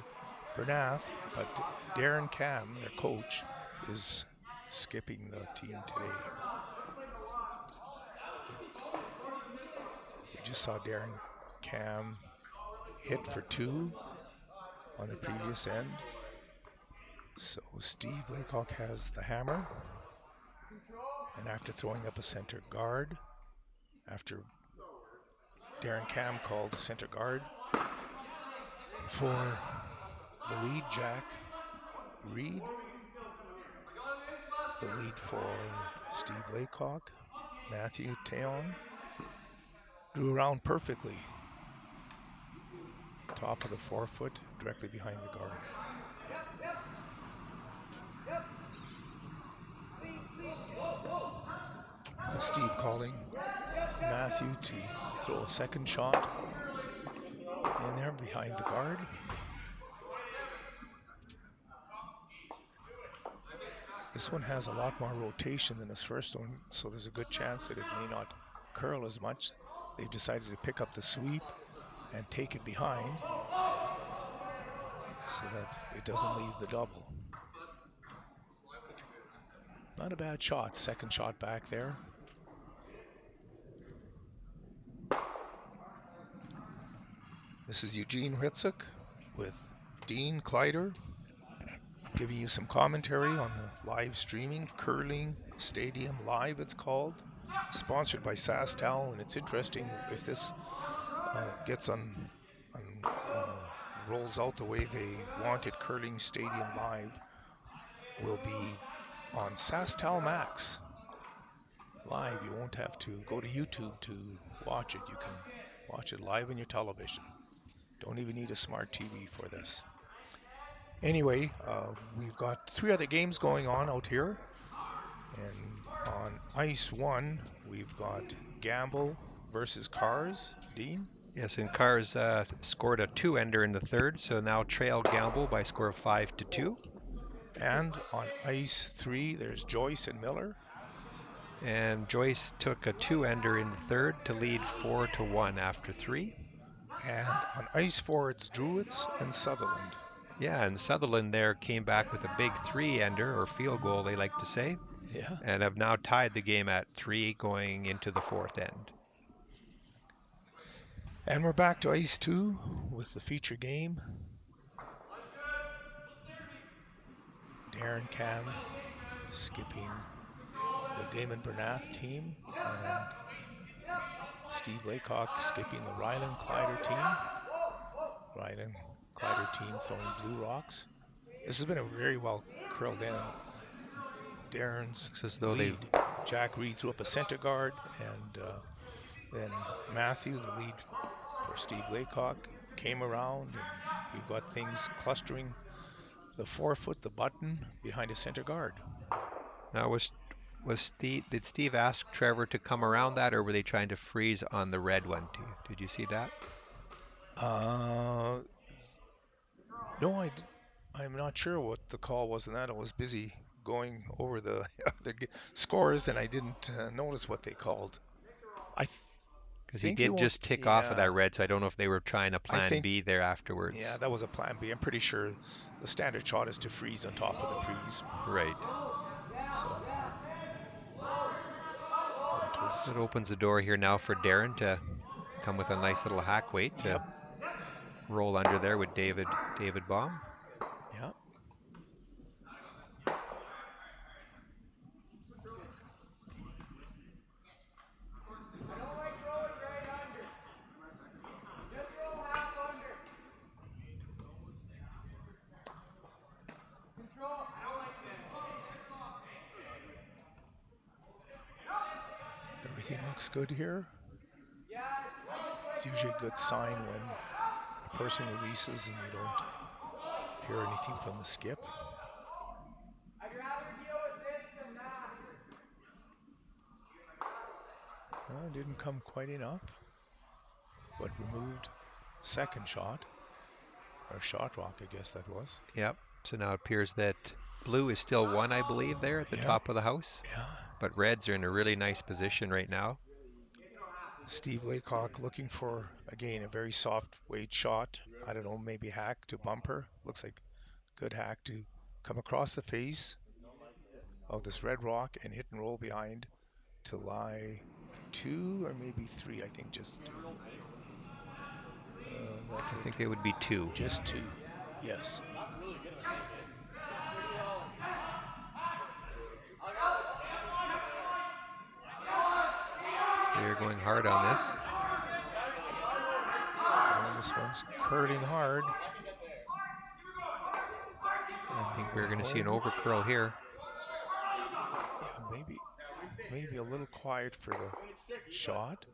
Bernath, but Darren Cam, their coach, is skipping the team today. We just saw Darren Cam hit for 2 on the previous end. So Steve Laycock has the hammer. And after throwing up a center guard, after Darren Cam called the center guard for the lead, Jack Reed, the lead for Steve Laycock, Matthew Teon, drew around perfectly. Top of the forefoot, directly behind the guard. Steve calling Matthew to throw a second shot in there behind the guard. This one has a lot more rotation than this first one, so there's a good chance that it may not curl as much. They've decided to pick up the sweep and take it behind so that it doesn't leave the double. Not a bad shot, second shot back there. This is Eugene Hritsuk with Dean Kleiter giving you some commentary on the live streaming, Curling Stadium Live it's called, sponsored by SaskTel. And it's interesting if this rolls out the way they wanted. Curling Stadium Live will be on SaskTel Max live. You won't have to go to YouTube to watch it. You can watch it live on your television. Don't even need a smart TV for this. Anyway, we've got 3 other games going on out here. And on ice 1, we've got Gamble versus Cars. Dean? Yes, and Cars scored a 2-ender in the third, so now trail Gamble by a score of 5-2. And on ice 3, there's Joyce and Miller. And Joyce took a 2-ender in the third to lead 4-1 after 3. And on ice 4, it's Druids and Sutherland. Yeah, and Sutherland there came back with a big 3-ender, or field goal they like to say. Yeah. And have now tied the game at 3 going into the 4th end. And we're back to ice 2 with the feature game. Darren Cam skipping the Daymond Bernath team, and Steve Laycock skipping the Rylan Kleiter team. Rylan Kleiter team throwing blue rocks. This has been a very well curled end. Darren's lead. Jack Reed threw up a center guard, and then Matthew, the lead for Steve Laycock, came around, and we've got things clustering the forefoot, the button behind a center guard. Now, did Steve ask Trevor to come around that, or were they trying to freeze on the red one too? Did you see that? No, I'm not sure what the call was on that. I was busy going over the scores, and I didn't notice what they called. Because he did just tick off of that red, so I don't know if they were trying a plan B there afterwards. Yeah, that was a plan B. I'm pretty sure the standard shot is to freeze on top of the freeze. Right. So it opens the door here now for Darren to come with a nice little hack weight to roll under there with David Baum. Yep. Everything looks good here. It's usually a good sign when a person releases and you don't hear anything from the skip. Didn't come quite enough, but removed second shot, or shot rock, I guess that was. Yep. So now it appears that blue is still one, I believe, there at the Yeah, top of the house. yeah. But reds are in a really nice position right now. Steve Laycock looking for, again, a very soft weight shot. I don't know, maybe hack to bumper. Looks like good hack to come across the face of this red rock and hit and roll behind to lie 2 or maybe 3. I think just 2. I think it would be 2. Just 2. Yes. They're going hard on this. This one's curling hard. I think we're going to see an overcurl here. Yeah, maybe a little quiet for the shot.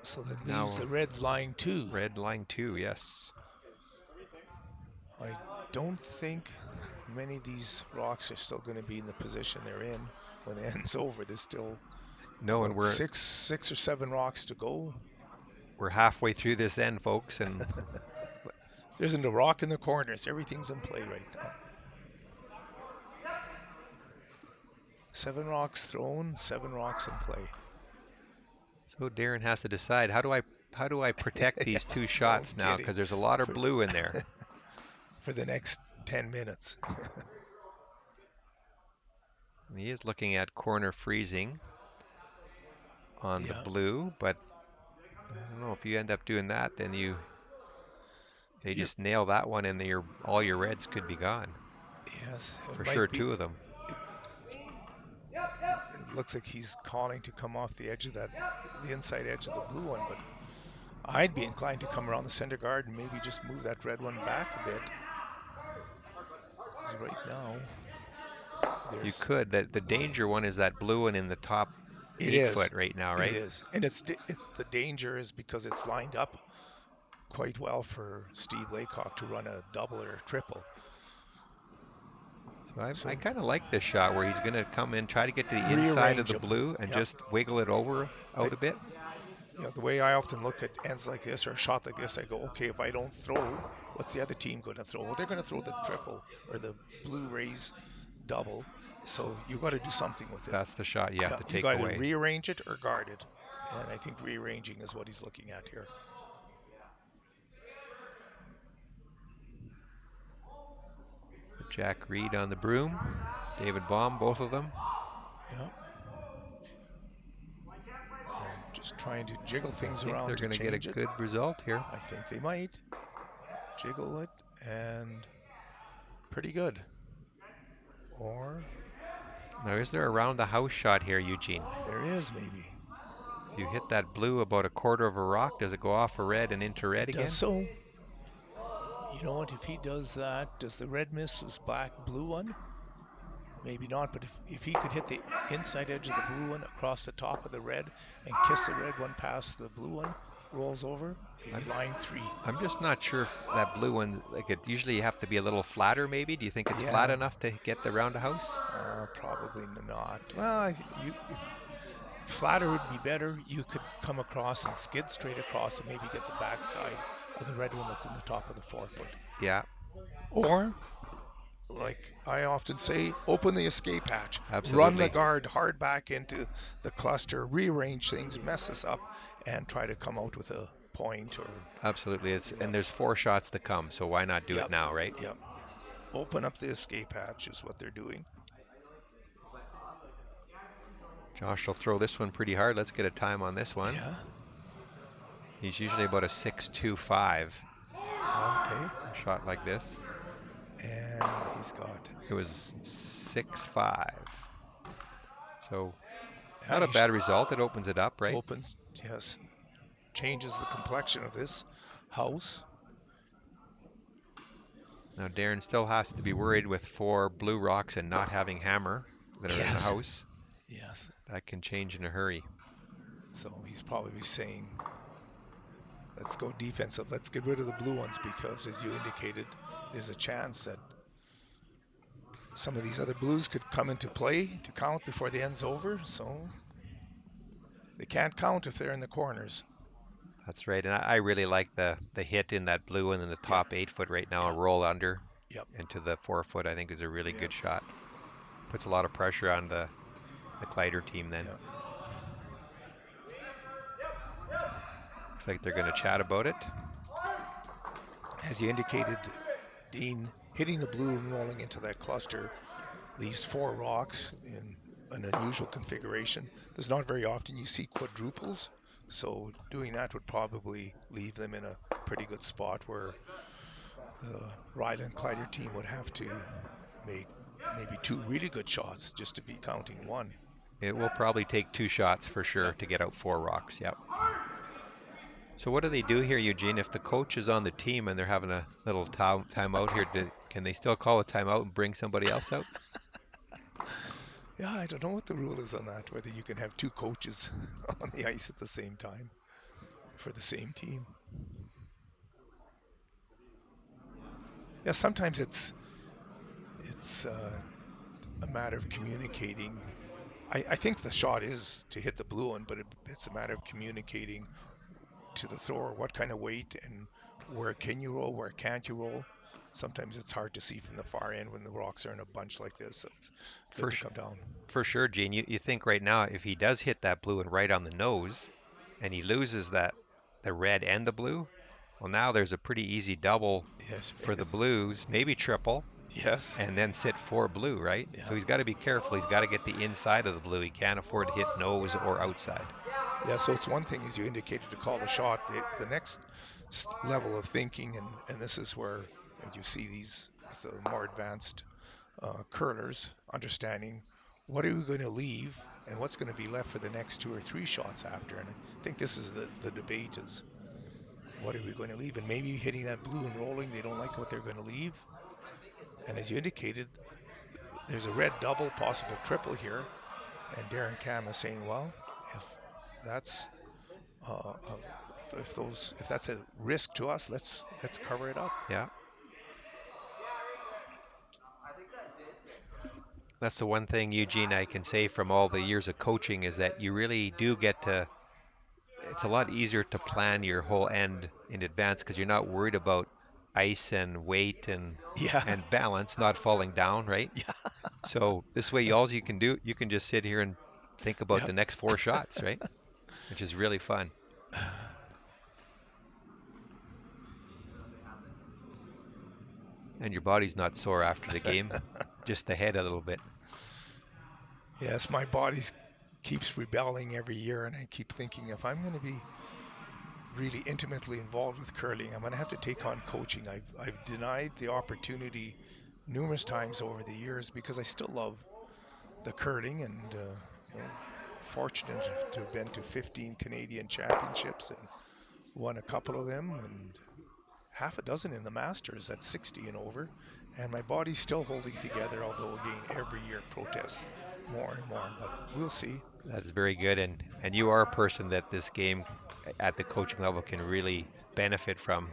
So that leaves the reds lying 2. Red lying 2, yes. I don't think many of these rocks are still going to be in the position they're in when the end's over. There's still and we're six or 7 rocks to go. We're halfway through this end, folks, and there isn't a rock in the corners. Everything's in play right now. 7 rocks thrown, 7 rocks in play. So Darren has to decide, how do I protect these 2 shots now, because there's a lot of blue in there. For the next 10 minutes. He is looking at corner freezing on the blue, but I don't know if you end up doing that, then they just nail that one, and all your reds could be gone. Yes, for sure, 2 of them. It looks like he's calling to come off the edge of the inside edge of the blue one, but I'd be inclined to come around the center guard and maybe just move that red one back a bit. Because right now, you could. The danger one is that blue one in the top 8 foot right now, right? It is, and the danger is because it's lined up quite well for Steve Laycock to run a double or a triple. So I kind of like this shot where he's going to come in, try to get to the inside of the blue and just wiggle it out a bit. Yeah, the way I often look at ends like this or a shot like this, I go, okay, if I don't throw, what's the other team going to throw? Well, they're going to throw the triple or the blue raise double. So you got to do something with it. That's the shot you have to take away. You got to rearrange it or guard it. And I think rearranging is what he's looking at here. Jack Reed on the broom, David Baum, both of them. Yeah. Just trying to jiggle things around. They're going to get a good result here. I think they might jiggle it, and pretty good. Or now, is there a round the house shot here, Eugene? There is, maybe. If you hit that blue about a quarter of a rock, does it go off a red and into red again? Does so. You know what, if he does that, does the red miss this blue one? Maybe not, but if he could hit the inside edge of the blue one across the top of the red and kiss the red one past the blue one, rolls over, he'd be lying 3. I'm just not sure if that blue one, it usually you have to be a little flatter maybe. Do you think it's flat enough to get the round of house? Probably not. Well, if flatter would be better. You could come across and skid straight across and maybe get the backside of the red one that's in the top of the 4 foot. Yeah. Or, like I often say, open the escape hatch. Absolutely. Run the guard hard back into the cluster, rearrange things, mess this up, and try to come out with a point. Or absolutely. And there's 4 shots to come, so why not do it now, right? Yep. Open up the escape hatch is what they're doing. Josh will throw this one pretty hard. Let's get a time on this one. Yeah. He's usually about a 6.25. Okay. A shot like this. And he's got... It was 6.5. So not a bad result. It opens it up, right? Opens, yes. Changes the complexion of this house. Now Darren still has to be worried with 4 blue rocks and not having hammer that are in the house. Yes. That can change in a hurry. So he's probably saying, let's go defensive. Let's get rid of the blue ones because, as you indicated, there's a chance that some of these other blues could come into play to count before the end's over. So They can't count if they're in the corners. That's right. And I really like the hit in that blue and in the top 8 foot right now, a roll under into the 4 foot, I think is a really good shot. Puts a lot of pressure on the Kleiter team then. Looks like they're going to chat about it. As you indicated, Dean, hitting the blue and rolling into that cluster leaves 4 rocks in an unusual configuration. There's not very often you see quadruples, so doing that would probably leave them in a pretty good spot where the Rylan Kleiter team would have to make maybe 2 really good shots just to be counting 1. It will probably take 2 shots for sure to get out 4 rocks. Yep. So what do they do here, Eugene? If the coach is on the team and they're having a little timeout here, can they still call a timeout and bring somebody else out? Yeah, I don't know what the rule is on that, whether you can have 2 coaches on the ice at the same time for the same team. Yeah, sometimes it's a matter of communicating. I think the shot is to hit the blue one, but it's a matter of communicating to the thrower what kind of weight and where can you roll, where can't you roll. Sometimes it's hard to see from the far end when the rocks are in a bunch like this, so it's good to come down. For sure, Gene. You think right now if he does hit that blue and right on the nose and he loses the red and the blue, well, now there's a pretty easy double for the blues, maybe triple. Yes. And then sit 4 blue, right? Yeah. So he's got to be careful. He's got to get the inside of the blue. He can't afford to hit nose or outside. Yeah, so it's one thing, as you indicated, to call the shot. The next level of thinking, and this is where you see these with the more advanced curlers, understanding what are we going to leave and what's going to be left for the next 2 or 3 shots after. And I think this is the debate is what are we going to leave? And maybe hitting that blue and rolling, they don't like what they're going to leave. And as you indicated, there's a red double, possible triple here. And Darren Cam is saying, well, if that's if that's a risk to us, let's cover it up. Yeah. That's the one thing, Eugene, I can say from all the years of coaching is that you really do get to, it's a lot easier to plan your whole end in advance because you're not worried about ice and weight and balance not falling down, right? Yeah. So this way, all you can do, you can just sit here and think about the next 4 shots, right? Which is really fun. And your body's not sore after the game, just the head a little bit. Yes, my body keeps rebelling every year, and I keep thinking if I'm going to be really intimately involved with curling, I'm going to have to take on coaching. I've denied the opportunity numerous times over the years because I still love the curling and fortunate to have been to 15 Canadian championships and won a couple of them and half a dozen in the Masters at 60 and over, and my body's still holding together, although again every year protests more and more, but we'll see. That's very good, and you are a person that this game at the coaching level can really benefit from.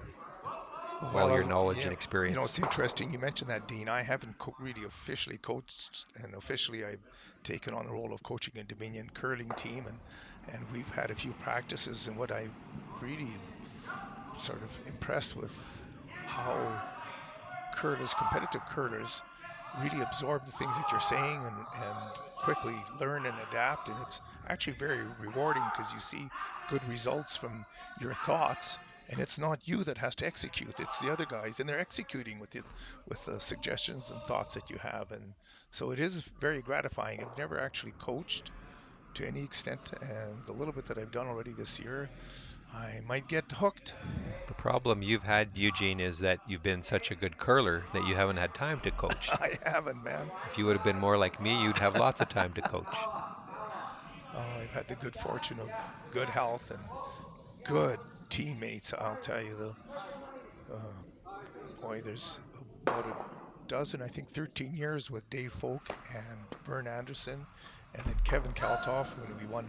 Well, your knowledge and experience. You know, it's interesting you mentioned that, Dean. I haven't really officially coached, and officially I've taken on the role of coaching a Dominion curling team, and we've had a few practices, and what I really sort of impressed with how curlers, competitive curlers, really absorb the things that you're saying and quickly learn and adapt, and it's actually very rewarding because you see good results from your thoughts, and it's not you that has to execute, it's the other guys, and they're executing with the suggestions and thoughts that you have, and so it is very gratifying. I've never actually coached to any extent, and the little bit that I've done already this year, I might get hooked. The problem you've had, Eugene, is that you've been such a good curler that you haven't had time to coach. I haven't, man. If you would have been more like me, you'd have lots of time to coach. I've had the good fortune of good health and good teammates, I'll tell you. Boy, there's about a dozen, I think 13 years with Dave Folk and Vern Anderson, and then Kevin Kaltoff when we won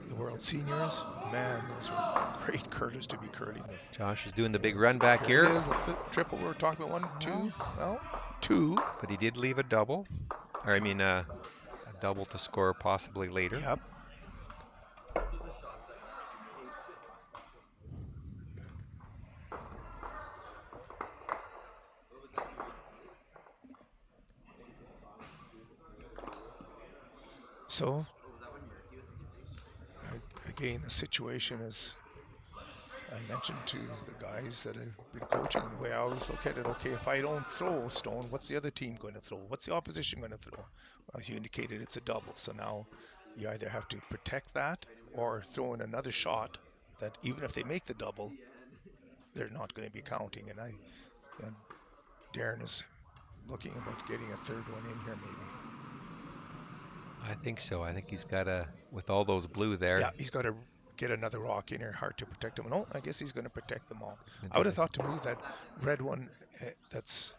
the World Seniors. Man, those were great curlers to be curling with. Josh is doing the big run back here. It is the triple we were talking about, 1, 2, well, 2. But he did leave a double, or I mean a double to score possibly later. Yep. So, again, the situation is, I mentioned to the guys that I've been coaching, the way I always look at it, okay, if I don't throw stone, what's the other team going to throw? What's the opposition going to throw? As you indicated, it's a double. So now you either have to protect that or throw in another shot that even if they make the double, they're not going to be counting. And Darren is looking about getting a third one in here maybe. I think so. I think he's got a, with all those blue Yeah, there. he's got to get another rock in here, hard to protect them. No, I guess he's going to protect them all. And I would have thought to move that red one that's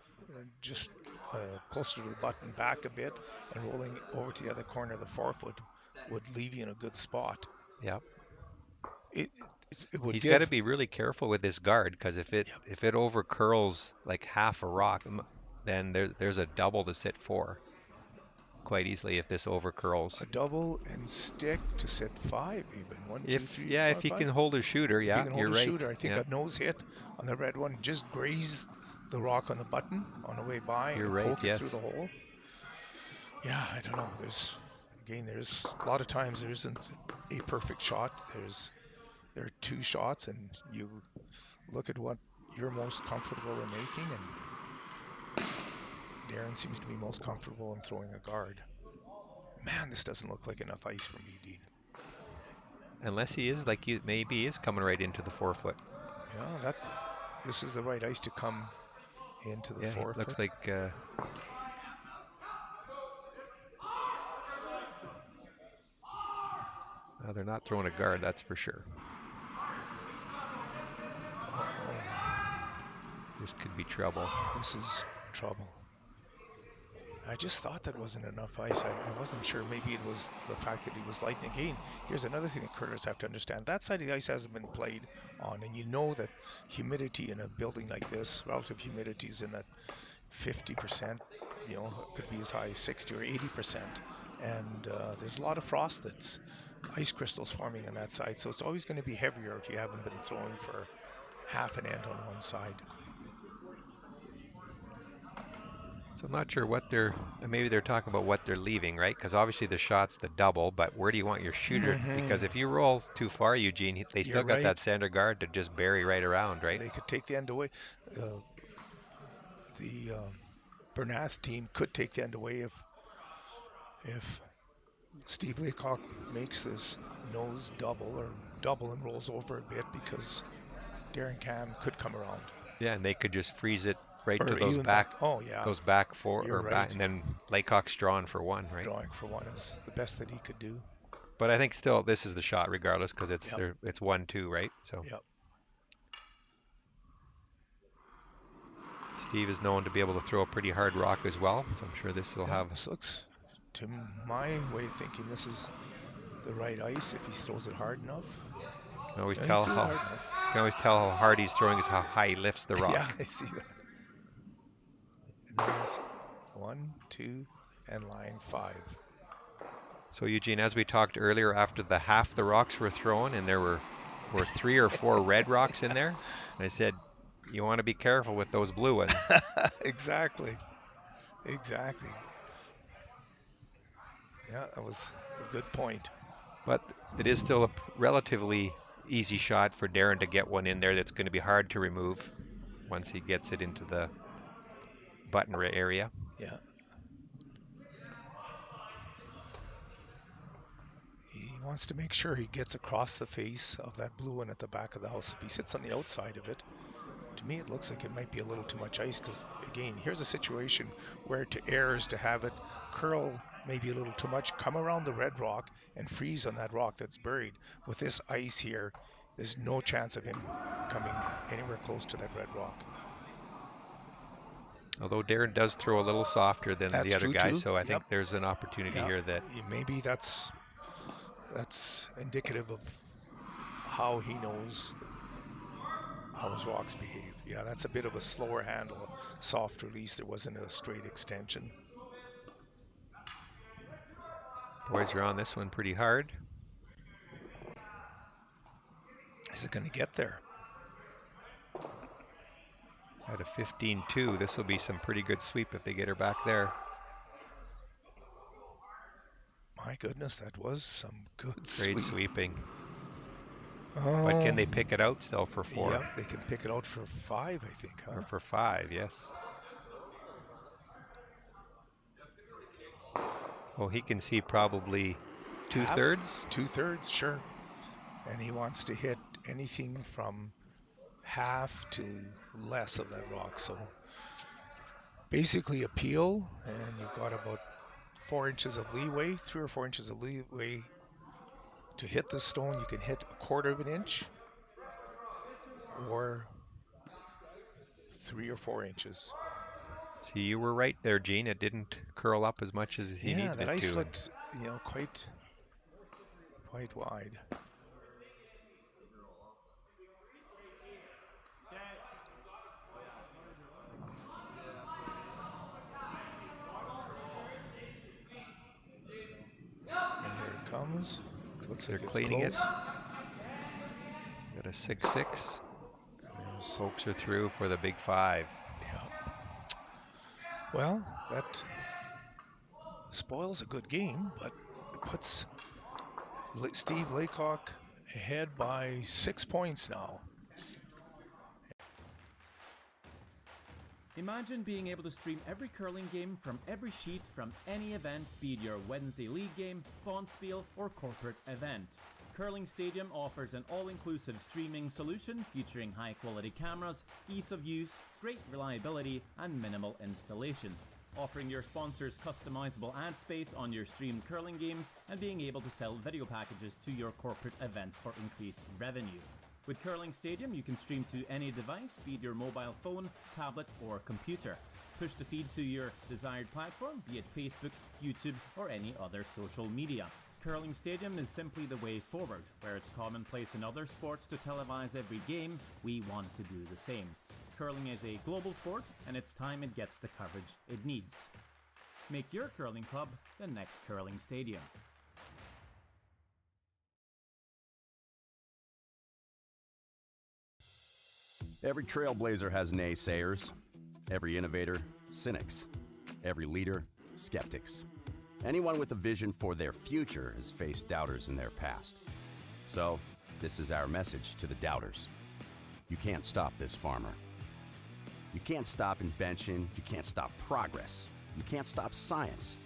just closer to the button back a bit and rolling over to the other corner of the 4-foot would leave you in a good spot. yeah, It would he's got to give. be really careful with his guard because Yep. if it over curls like half a rock, then there's a double to sit for quite easily if this over curls. A double and stick to sit 5 even. 1, 2, If 3, yeah, 4, if he 5. can hold his shooter, If he yeah, can hold you're a right. shooter, I think Yeah, a nose hit on the red one just graze the rock on the button on the way by you're and right. poke it through Yes. the hole. Yeah, I don't know. There's a lot of times there isn't a perfect shot. There are 2 shots, and you look at what you're most comfortable in making, and Darren seems to be most comfortable in throwing a guard. Man, this doesn't look like enough ice for me, Dean. Unless he is like you, maybe he is coming right into the 4-foot. Yeah, this is the right ice to come into the Yeah, he 4-foot. looks like. They're not throwing a guard, that's for sure. This could be trouble. This is trouble. I just thought that wasn't enough ice. I wasn't sure. Maybe it was the fact that he was light. And again, here's another thing that curlers have to understand. That side of the ice hasn't been played on, and you know that humidity in a building like this, relative humidity is in that 50%, it could be as high as 60 or 80%. And there's a lot of frost that's ice crystals forming on that side. So it's always going to be heavier if you haven't been throwing for half an end on one side. So I'm not sure what maybe they're talking about what they're leaving, right? Because obviously the shot's the double, but where do you want your shooter? Because if you roll too far, Eugene, they You're still got that right. center guard to just bury right around, right? They could take the end away. The Bernath team could take the end away if Steve Leacock makes this nose double and rolls over a bit, because Darren Cam could come around. Yeah, and they could just freeze it right to Or even back. Oh, yeah. those back four You're or back, right. and then Laycock's drawing for one, right? Drawing for one is the best that he could do. But I think still this is the shot regardless because it's Yep. it's 1-2, right? So Yep. Steve is known to be able to throw a pretty hard rock as well, so I'm sure this will have. This looks, to my way of thinking, this is the right ice if he throws it hard enough. Can always tell how hard he's throwing is how high he lifts the rock. Yeah, I see that. And there's 1, 2, and line 5. So Eugene, as we talked earlier, after the half the rocks were thrown and there were 3 or 4 red rocks in there, I said, you want to be careful with those blue ones. Exactly. Yeah, that was a good point. But it is still a relatively easy shot for Darren to get one in there that's going to be hard to remove once he gets it into the button area. Yeah. He wants to make sure he gets across the face of that blue one at the back of the house. If he sits on the outside of it, to me it looks like it might be a little too much ice, because again, here's a situation where to err is to have it curl maybe a little too much, come around the red rock and freeze on that rock that's buried. With this ice here, there's no chance of him coming anywhere close to that red rock. Although Darren does throw a little softer than the other guy, so I think there's an opportunity here that maybe that's indicative of how he knows how his rocks behave. Yeah, that's a bit of a slower handle, a soft release. There wasn't a straight extension. Boys are on this one pretty hard. Is it going to get there? At a 15-2, this will be some pretty good sweep if they get her back there. My goodness, that was some good Great sweeping. Oh, But can they pick it out still for 4? yeah, they can pick it out for 5, I think, huh? Or for 5, yes. Oh, he can see probably 2/3? 2/3, sure. And he wants to hit anything from half to less of that rock. So basically a peel, and you've got about 4 inches of leeway, 3 or 4 inches of leeway to hit the stone. You can hit 1/4 of an inch or 3 or 4 inches. See, you were right there, Gene. It didn't curl up as much as he Yeah, needed that it ice to. looked, quite wide. And here it comes. Looks They're like it's cleaning it. close. Got a 6-6. There's, Folks are through for the big 5. yeah. Well, that spoils a good game, but it puts Steve Laycock ahead by 6 points now. Imagine being able to stream every curling game from every sheet from any event, be it your Wednesday league game, Bonspiel, or corporate event. Curling Stadium offers an all-inclusive streaming solution featuring high-quality cameras, ease of use, great reliability, and minimal installation. Offering your sponsors customizable ad space on your streamed curling games and being able to sell video packages to your corporate events for increased revenue. With Curling Stadium, you can stream to any device, be it your mobile phone, tablet, or computer. Push the feed to your desired platform, be it Facebook, YouTube, or any other social media. Curling Stadium is simply the way forward. Where it's commonplace in other sports to televise every game, we want to do the same. Curling is a global sport, and it's time it gets the coverage it needs. Make your curling club the next Curling Stadium. Every trailblazer has naysayers. Every innovator, cynics. Every leader, skeptics. Anyone with a vision for their future has faced doubters in their past. So, this is our message to the doubters. You can't stop this farmer. You can't stop invention. You can't stop progress. You can't stop science.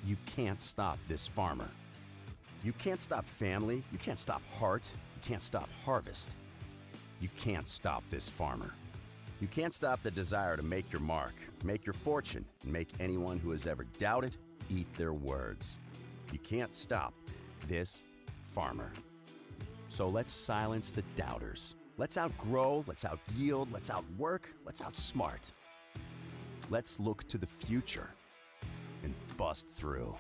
You can't stop this farmer. You can't stop family. You can't stop heart. You can't stop harvest. You can't stop this farmer. You can't stop the desire to make your mark, make your fortune, and make anyone who has ever doubted eat their words. You can't stop this farmer. So let's silence the doubters. Let's outgrow, let's outyield, let's outwork, let's outsmart. Let's look to the future and bust through.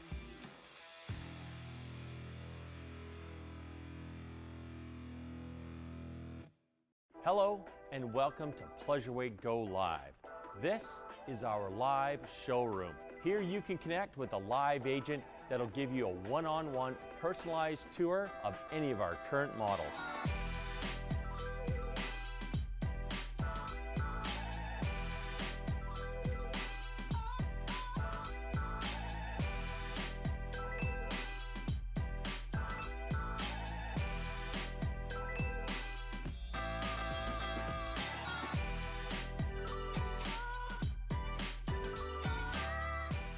Hello and welcome to Pleasureweight Go Live. This is our live showroom. Here you can connect with a live agent that'll give you a one-on-one personalized tour of any of our current models.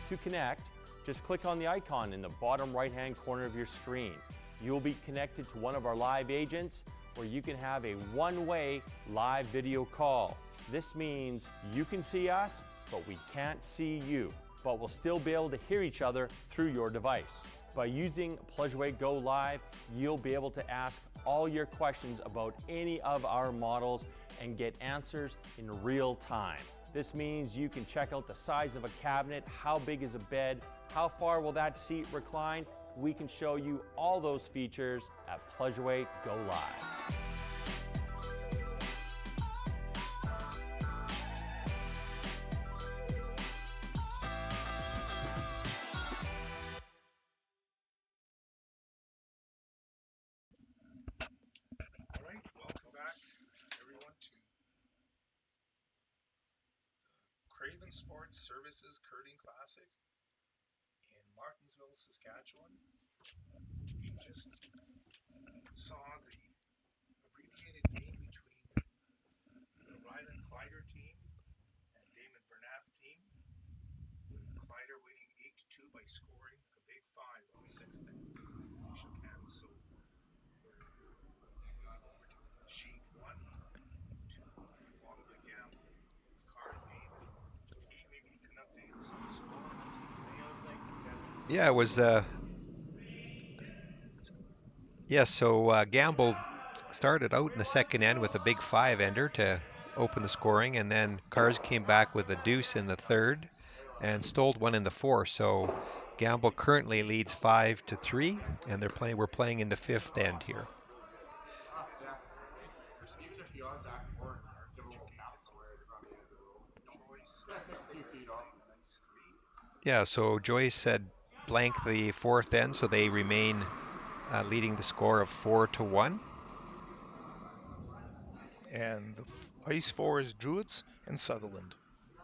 To connect, just click on the icon in the bottom right-hand corner of your screen. You'll be connected to one of our live agents where you can have a one-way live video call. This means you can see us, but we can't see you, but we'll still be able to hear each other through your device. By using Pleasureweight Go Live, you'll be able to ask all your questions about any of our models and get answers in real time. This means you can check out the size of a cabinet, how big is a bed, how far will that seat recline. We can show you all those features at Pleasureweight Go Live. All right, welcome back, everyone, to Craven Sports Services Curling Classic in Martensville, Saskatchewan. You just saw the abbreviated game between the Rylan Kleiter team and Daymond Bernath team, with Kleiter winning 8-2 by scoring a big 5 on the 6th inning. We shook hands, so we're moving over to sheet 1 to follow the Gamble Cars game. Keith, maybe you can update us on the score. Yeah, it was. So Gamble started out in the second end with a big 5-ender to open the scoring, and then Cars came back with a deuce in the third and stole one in the fourth. So Gamble currently leads 5-3, and we're playing in the fifth end here. Yeah, so Joyce had blanked the fourth end, so they remain leading the score of 4-1. And the ice 4 is Druids and Sutherland.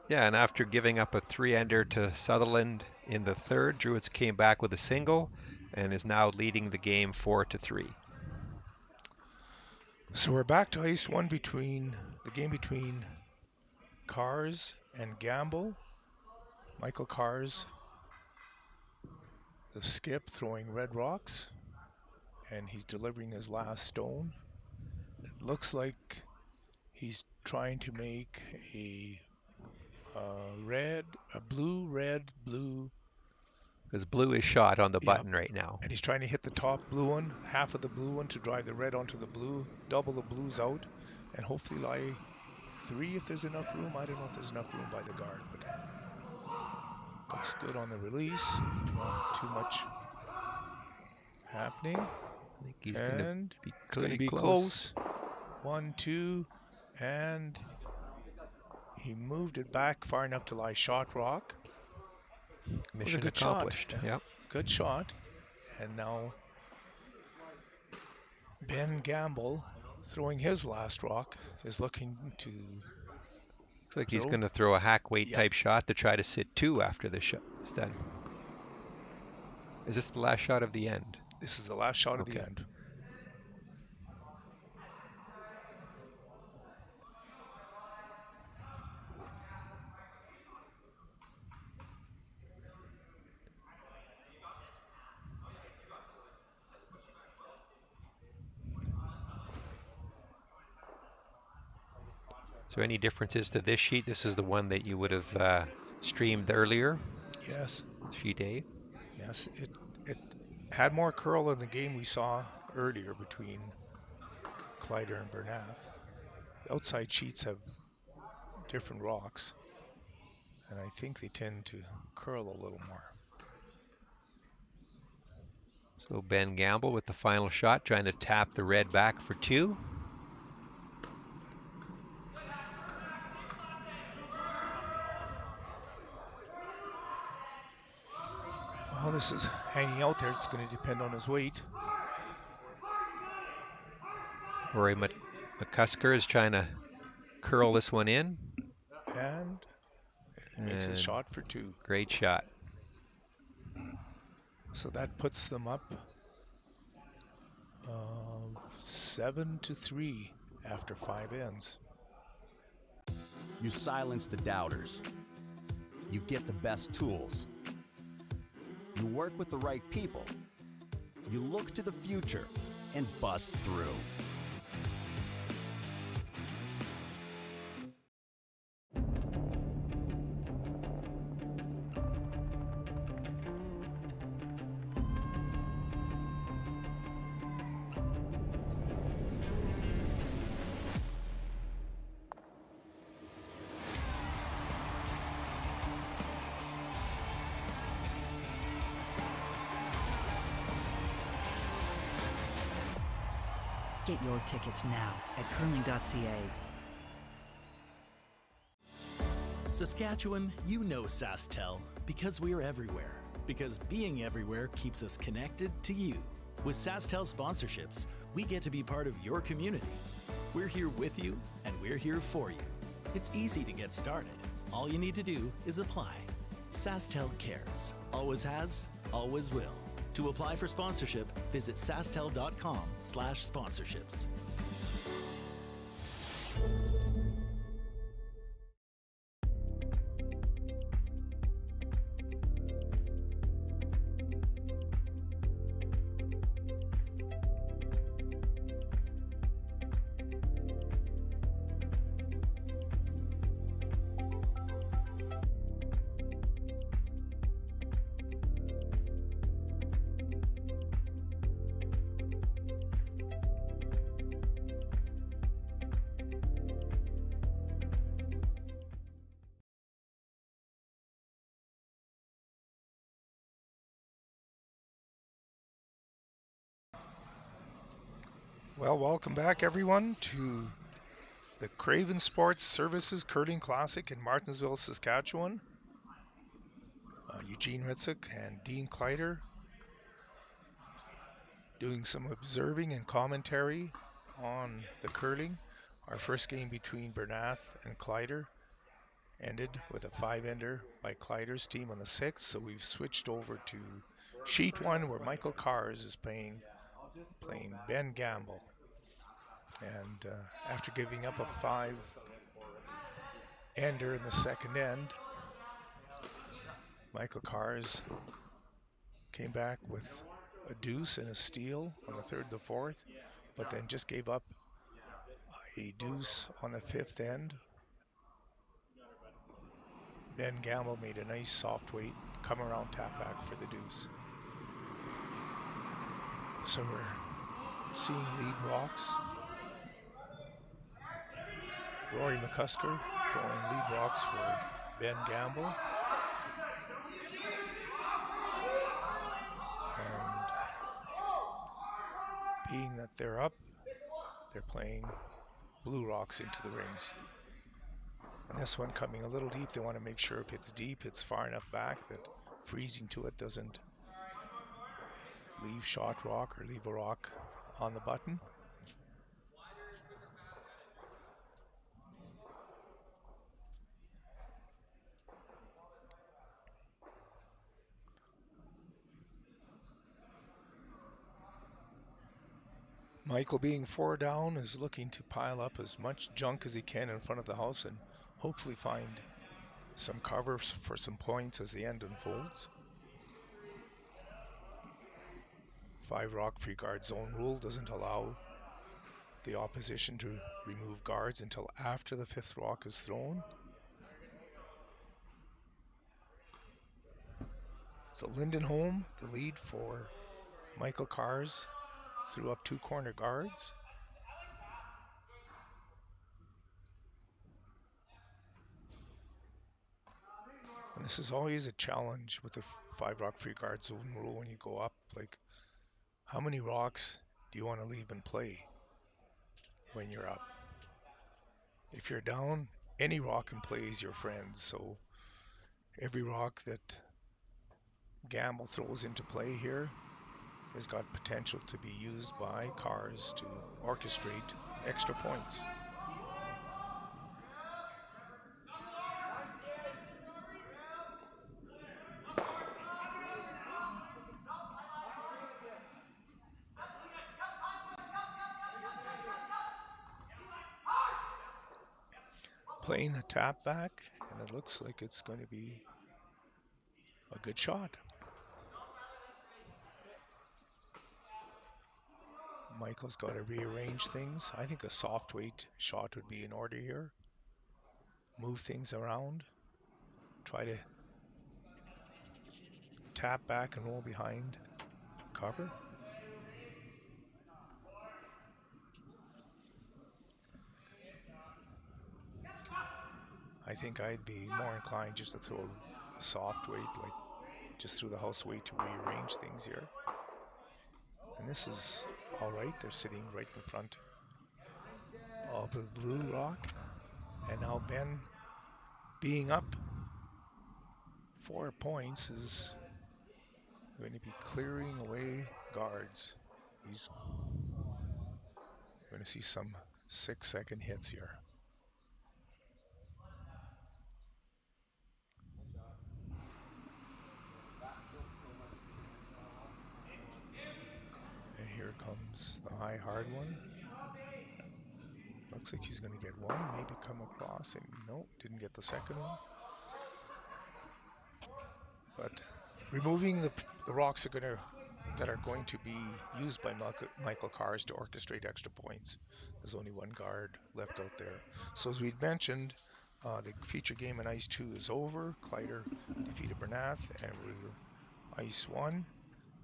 Yeah, and after giving up a 3-ender to Sutherland in the third, Druids came back with a single and is now leading the game 4-3. So we're back to ice 1 between the game between Cars and Gamble. Michael Cars, the skip, throwing red rocks, and he's delivering his last stone. It looks like he's trying to make a blue. Because blue is shot on the Yep. button right now. And he's trying to hit the top blue one, half of the blue one, to drive the red onto the blue, double the blues out, and hopefully lie 3 if there's enough room. I don't know if there's enough room by the guard, but looks good on the release. Not too much happening. I think he's And it's going to be close. 1-2, and he moved it back far enough to lie shot rock. Mission good accomplished. Shot. Yep. Good shot. And now Ben Gamble, throwing his last rock, is looking to. Looks like he's going to throw a hack weight type shot to try to sit 2 after the shot is done. Is this the last shot of the end? This is the last shot of the end. So any differences to this sheet? This is the one that you would have streamed earlier. Yes. Sheet A. Yes, it had more curl in the game we saw earlier between Kleiter and Bernath. The outside sheets have different rocks, and I think they tend to curl a little more. So Ben Gamble with the final shot, trying to tap the red back for 2. Well, this is hanging out there. It's going to depend on his weight. Rory McCusker is trying to curl this one in. And makes his shot for 2. Great shot. So that puts them up 7-3 after 5 ends. You silence the doubters. You get the best tools. You work with the right people. You look to the future and bust through. Get your tickets now at curling.ca. Saskatchewan, you know SaskTel because we're everywhere. Because being everywhere keeps us connected to you. With SaskTel sponsorships, we get to be part of your community. We're here with you, and we're here for you. It's easy to get started. All you need to do is apply. SaskTel cares. Always has, always will. To apply for sponsorship, visit sastel.com/sponsorships. Well, welcome back everyone to the Craven Sports Services Curling Classic in Martensville, Saskatchewan. Eugene Ritzik and Dean Kleiter doing some observing and commentary on the curling. Our first game between Bernath and Kleiter ended with a 5-ender by Kleiter's team on the 6th, so we've switched over to sheet 1 where Michael Kars is playing Ben Gamble. And after giving up a 5-ender in the second end, Michael Kars came back with a deuce and a steal on the 3rd, the 4th, but then just gave up a deuce on the 5th end. Ben Gamble made a nice soft weight come around tap back for the deuce. So we're seeing lead rocks. Rory McCusker throwing lead rocks for Ben Gamble. And being that they're up, they're playing blue rocks into the rings. And this one coming a little deep, they want to make sure if it's deep, it's far enough back that freezing to it doesn't leave shot rock or leave a rock on the button. Michael, being 4 down, is looking to pile up as much junk as he can in front of the house and hopefully find some cover for some points as the end unfolds. 5 rock free guard zone rule doesn't allow the opposition to remove guards until after the 5th rock is thrown. So Lindenholm, the lead for Michael Kars, threw up 2 corner guards. And this is always a challenge with the 5 rock free guard zone rule when you go up. Like, how many rocks do you want to leave in play when you're up? If you're down, any rock in play is your friend. So every rock that Gamble throws into play here has got potential to be used by Kars to orchestrate extra points. Playing the tap back, and it looks like it's going to be a good shot. Michael's got to rearrange things. I think a soft weight shot would be in order here. Move things around. Try to tap back and roll behind cover. I think I'd be more inclined just to throw a soft weight, like just through the house weight to rearrange things here. And this is all right. They're sitting right in front of the blue rock. And now Ben, being up 4 points, is going to be clearing away guards. He's going to see some 6-second hits here. high, hard one. Looks like he's going to get one, maybe come across, and no, didn't get the second one. But removing the rocks that are going to be used by Michael Kars to orchestrate extra points. There's only one guard left out there. So as we'd mentioned, the feature game in Ice 2 is over. Kleiter defeated Bernath, and we're Ice 1.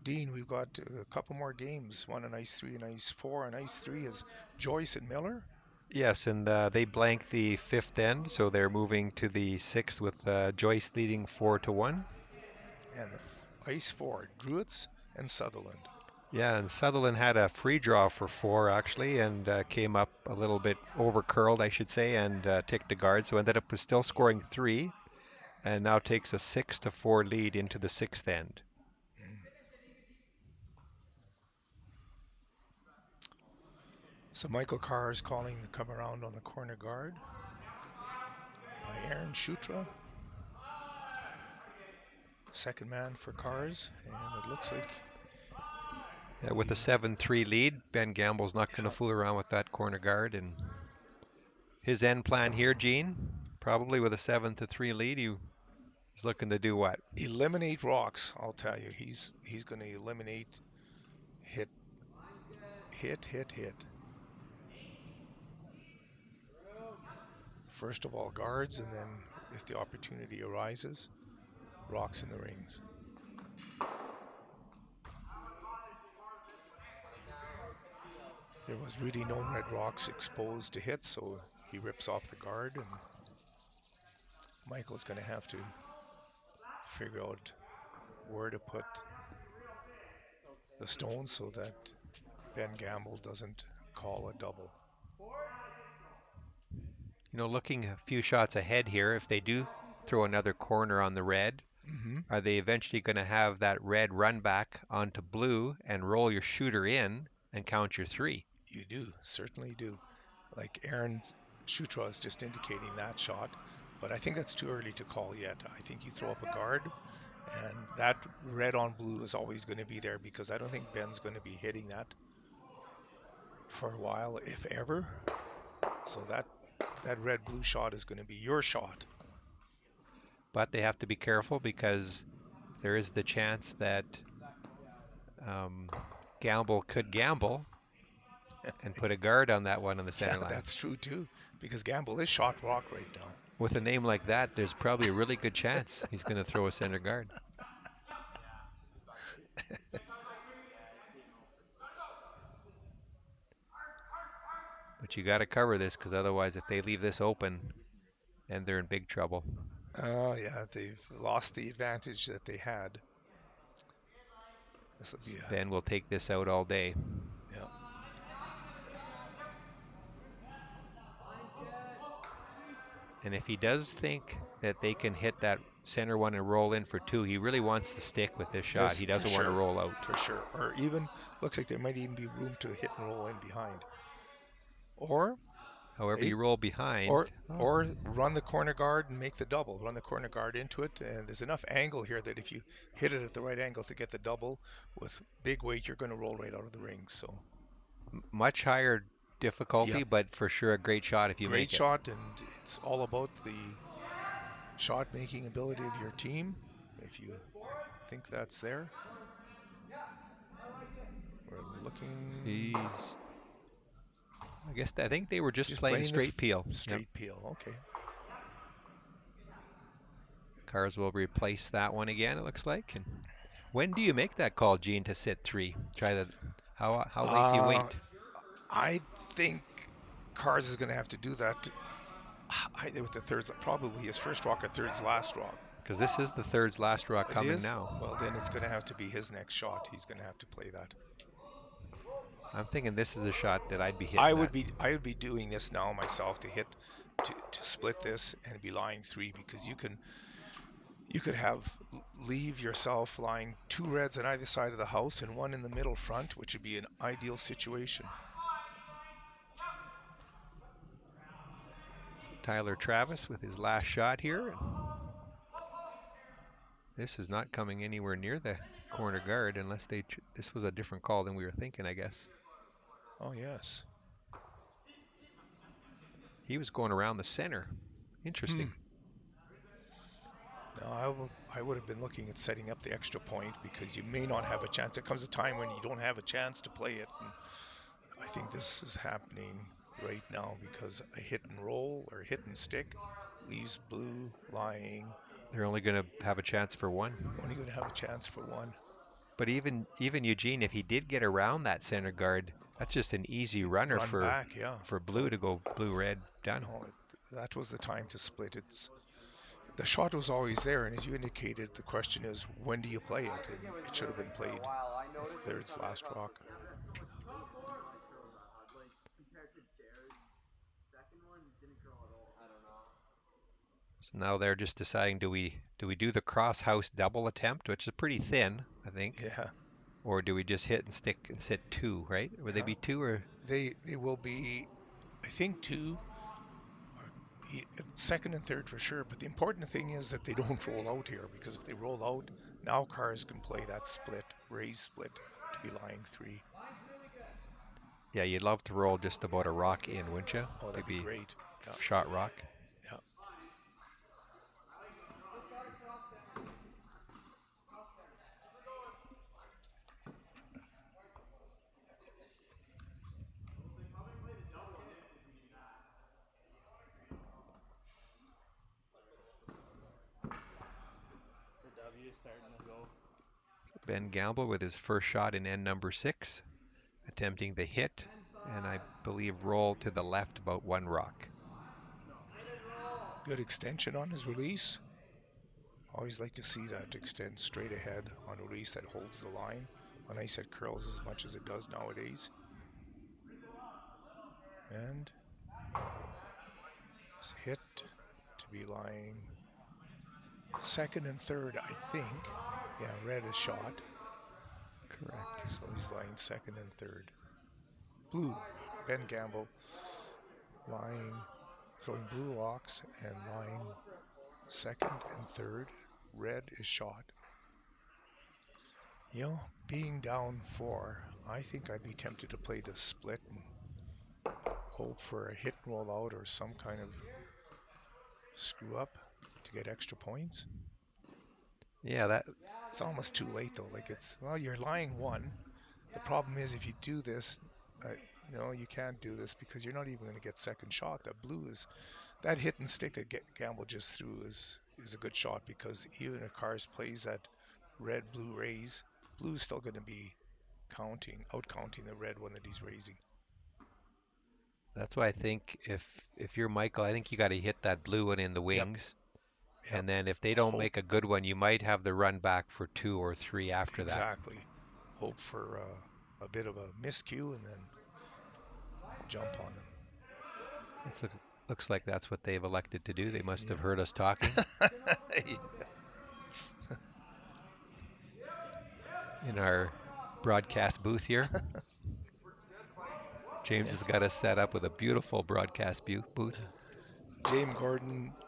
Dean, we've got a couple more games, one on Ice 3 and Ice 4. On Ice 3 is Joyce and Miller. Yes, and they blanked the fifth end, so they're moving to the sixth with Joyce leading 4-1. And the Ice 4, Druids and Sutherland. Yeah, and Sutherland had a free draw for 4 actually, and came up a little bit over curled, I should say, and ticked the guard, so ended up with still scoring 3, and now takes a 6-4 lead into the sixth end. So Michael Carr is calling the come around on the corner guard by Aaron Shutra. Second man for Cars, and it looks like with a 7-3 lead, Ben Gamble's not going to fool around with that corner guard, and his end plan here, Gene, probably with a 7-3 lead, he's looking to do what? Eliminate rocks, I'll tell you. He's going to eliminate hit. First of all, guards, and then if the opportunity arises, rocks in the rings. There was really no red rocks exposed to hit, so he rips off the guard, and Michael's going to have to figure out where to put the stones so that Ben Gamble doesn't call a double. You know, looking a few shots ahead here, if they do throw another corner on the red, are they eventually going to have that red run back onto blue and roll your shooter in and count your 3? You do, certainly do. Like Aaron Shutra is just indicating that shot, but I think that's too early to call yet. I think you throw up a guard, and that red on blue is always going to be there, because I don't think Ben's going to be hitting that for a while, if ever. So that red-blue shot is going to be your shot. But they have to be careful, because there is the chance that Gamble could gamble and put a guard on that one on the center line. That's true too, because Gamble is shot rock right now. With a name like that, there's probably a really good chance he's going to throw a center guard. But you got to cover this, because otherwise, if they leave this open, then they're in big trouble. Oh yeah, they've lost the advantage that they had. Ben will take this out all day. Yeah. And if he does think that they can hit that center one and roll in for 2, he really wants to stick with this shot. He doesn't want to roll out. For sure. Or even, looks like there might even be room to hit and roll in behind. Or however you roll behind. Or run the corner guard and make the double. Run the corner guard into it, and there's enough angle here that if you hit it at the right angle to get the double, with big weight, you're going to roll right out of the ring. So much higher difficulty, but for sure a great shot if you make it. Great shot, and it's all about the shot-making ability of your team. If you think that's there. We're looking... I think they were just playing straight peel. Straight peel, okay. Cars will replace that one again, it looks like. And when do you make that call, Gene, to sit 3? Try that. How late do you wait? I think Cars is going to have to do that with the thirds, probably his first rock or third's last rock. Because this is the third's last rock coming now. Well, then it's going to have to be his next shot. He's going to have to play that. I'm thinking this is a shot that I'd be hitting. I would be doing this now myself to hit to split this and be lying 3, because you could leave yourself lying 2 reds on either side of the house and 1 in the middle front, which would be an ideal situation. So Tyler Travis with his last shot here. This is not coming anywhere near the corner guard unless this was a different call than we were thinking, I guess. Oh, yes. He was going around the center. Interesting. No, I would have been looking at setting up the extra point because you may not have a chance. There comes a time when you don't have a chance to play it. And I think this is happening right now because a hit and roll or hit and stick leaves blue lying. They're only going to have a chance for one. Only going to have a chance for one. But even Eugene, if he did get around that center guard, that's just an easy runner Run back, yeah. for blue to go blue-red done. No, that was the time to split. The shot was always there, and as you indicated, the question is, when do you play it? And it should have been played with third's last rock. So now they're just deciding, do we do the cross house double attempt, which is pretty thin, I think. Yeah. Or do we just hit and stick and sit two, right? Would they be two or? They will be, I think, two. Second and third for sure, but the important thing is that they don't roll out here, because if they roll out, now cars can play that split, raise split, to be lying three. Yeah, you'd love to roll just about a rock in, wouldn't you? Oh, that'd be great. Yeah. Shot rock. Yeah. Ben Gamble with his first shot in end number 6, attempting the hit, and I believe roll to the left about one rock. Good extension on his release. Always like to see that extend straight ahead on release that holds the line. On ice that curls as much as it does nowadays. And it's hit to be lying second and third, I think. Yeah, red is shot. Correct. So he's lying second and third. Blue, Ben Gamble, lying, throwing blue rocks and lying second and third. Red is shot. You know, being down 4, I think I'd be tempted to play the split and hope for a hit and roll out or some kind of screw up to get extra points. Yeah, it's almost too late though. Like you're lying 1. The problem is if you do this, no, you can't do this because you're not even going to get second shot. That blue is that hit and stick that Gamble just threw is a good shot, because even if Cars plays that red blue raise, blue's still going to be out counting the red one that he's raising. That's why I think if you're Michael, I think you got to hit that blue one in the wings. Yep. And then if they don't make a good one, you might have the run back for 2 or 3 after that. Exactly. Hope for a bit of a miscue and then jump on them. Looks like that's what they've elected to do. They must have heard us talking. In our broadcast booth here. James has got us set up with a beautiful broadcast booth.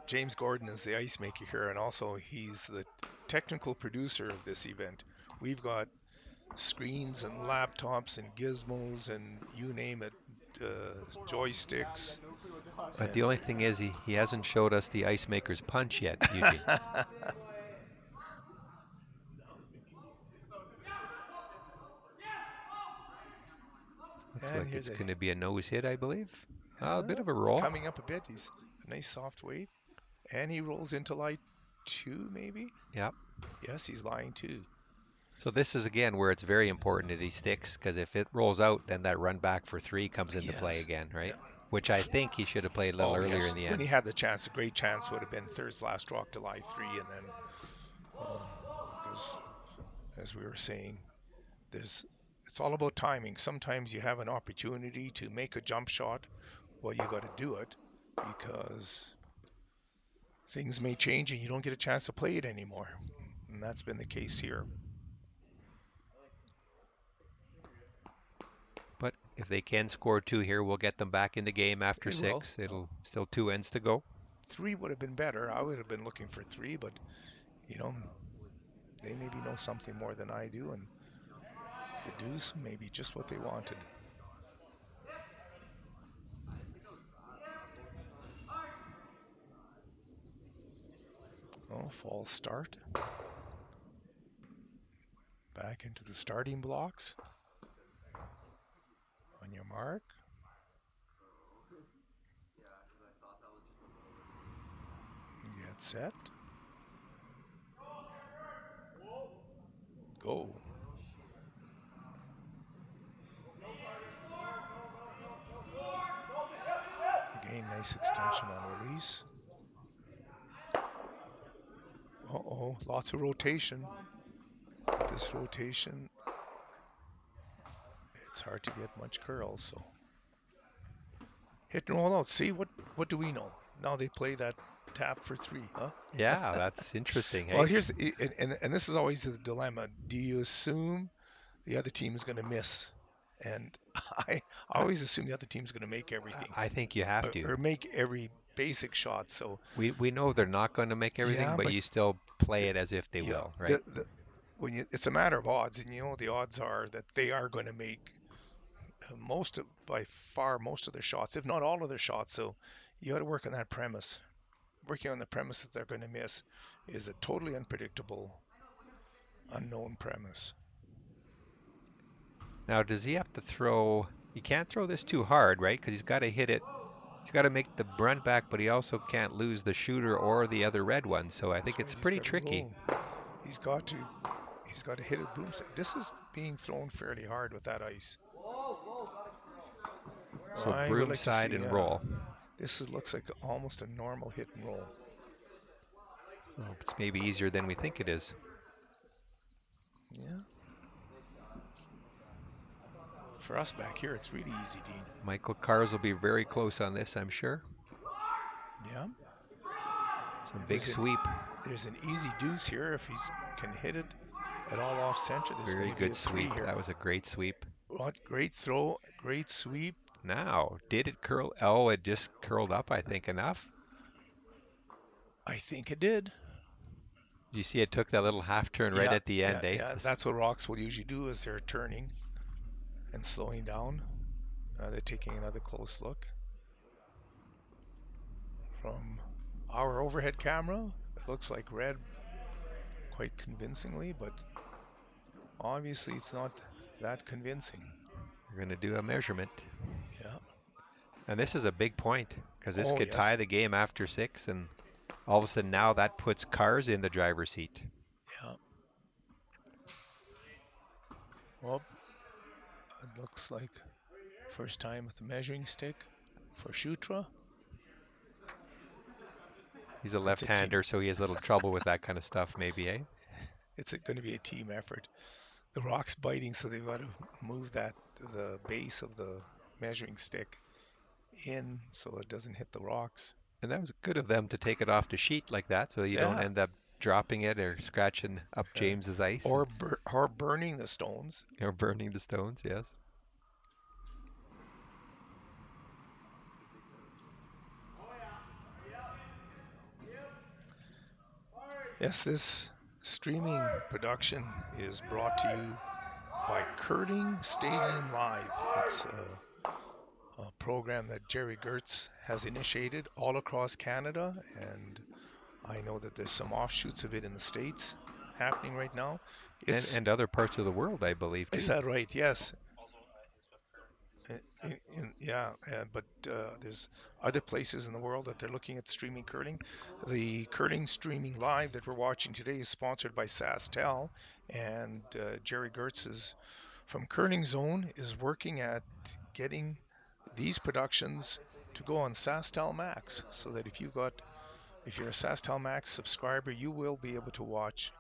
James Gordon is the ice maker here, and also he's the technical producer of this event. We've got screens and laptops and gizmos and you name it, joysticks. But the only thing is he hasn't showed us the ice maker's punch yet, Eugene. Looks like it's going to be a nose hit, I believe. A bit of a roll. It's coming up a bit. He's a nice soft weight. And he rolls into lie 2, maybe? Yep. Yes, he's lying 2. So this is, again, where it's very important that he sticks, because if it rolls out, then that run back for 3 comes into play again, right? Yeah. Which I think he should have played a little earlier in the end. When he had the chance, a great chance would have been third's last rock to lie 3, and then, as we were saying, it's all about timing. Sometimes you have an opportunity to make a jump shot. Well, you got to do it, because things may change and you don't get a chance to play it anymore. And that's been the case here. But if they can score 2 here, we'll get them back in the game after 6. It'll still 2 ends to go. 3 would have been better. I would have been looking for 3, but they maybe know something more than I do, and the deuce may be just what they wanted. Oh, false start. Back into the starting blocks. On your mark. Get set. Go. Again, nice extension on release. Uh-oh, lots of rotation. With this rotation, it's hard to get much curls, so. Hit and roll out. See, what do we know? Now they play that tap for 3, huh? Yeah, that's interesting. Well, Hey, here's, and this is always the dilemma. Do you assume the other team is going to miss? And I always assume the other team's going to make everything. I think you have to. Or make every basic shot. So We know they're not going to make everything, yeah, but you still play it as if they yeah, will, right? it's a matter of odds, and the odds are that they are going to make by far most of their shots, if not all of their shots. So you got to work on that premise. Working on the premise that they're going to miss is a totally unpredictable, unknown premise. Now, does he have to throw? He can't throw this too hard, right? Because he's got to hit it. He's got to make the brunt back, but he also can't lose the shooter or the other red one. So I think That's it's right, he's pretty got to tricky. roll. He's got to hit a broomstick. This is being thrown fairly hard with that ice. So I would broom like to side see. and roll. Looks like almost a normal hit and roll. So it's maybe easier than we think it is. Yeah. For us back here, it's really easy, Dean. Michael Kars will be very close on this, I'm sure. Yeah. Some big sweep. There's an easy deuce here if he can hit it at all off center. There's Very going to be a good 3 sweep. here. That was a great sweep. What great throw, great sweep. Now, did it curl? Oh, it just curled up, I think, enough. I think it did. You see it took that little half turn right at the end, eh? Yeah, that's what rocks will usually do is they're turning and slowing down. They're taking another close look. From our overhead camera, it looks like red quite convincingly, but obviously it's not that convincing. We're going to do a measurement. Yeah. And this is a big point because this could Yes. tie the game after 6, and all of a sudden now that puts Kars in the driver's seat. Yeah. Well, it looks like first time with the measuring stick for Shutra. He's a left-hander, so he has a little trouble with that kind of stuff maybe, eh? It's going to be a team effort. The rock's biting, so they've got to move the base of the measuring stick in so it doesn't hit the rocks. And that was good of them to take it off the sheet like that so you don't end up dropping it or scratching up James's ice. Or burning the stones. Or burning the stones, yes. Yes, this streaming production is brought to you by Curling Stadium Live. It's a program that Jerry Gertz has initiated all across Canada, and I know that there's some offshoots of it in the States happening right now. And other parts of the world, I believe, too. Is that right? Yes. But there's other places in the world that they're looking at streaming curling. The curling streaming live that we're watching today is sponsored by SaskTel, and Jerry Gertz from Curling Zone is working at getting these productions to go on SaskTel Max, so that if you're a SaskTel Max subscriber, you will be able to watch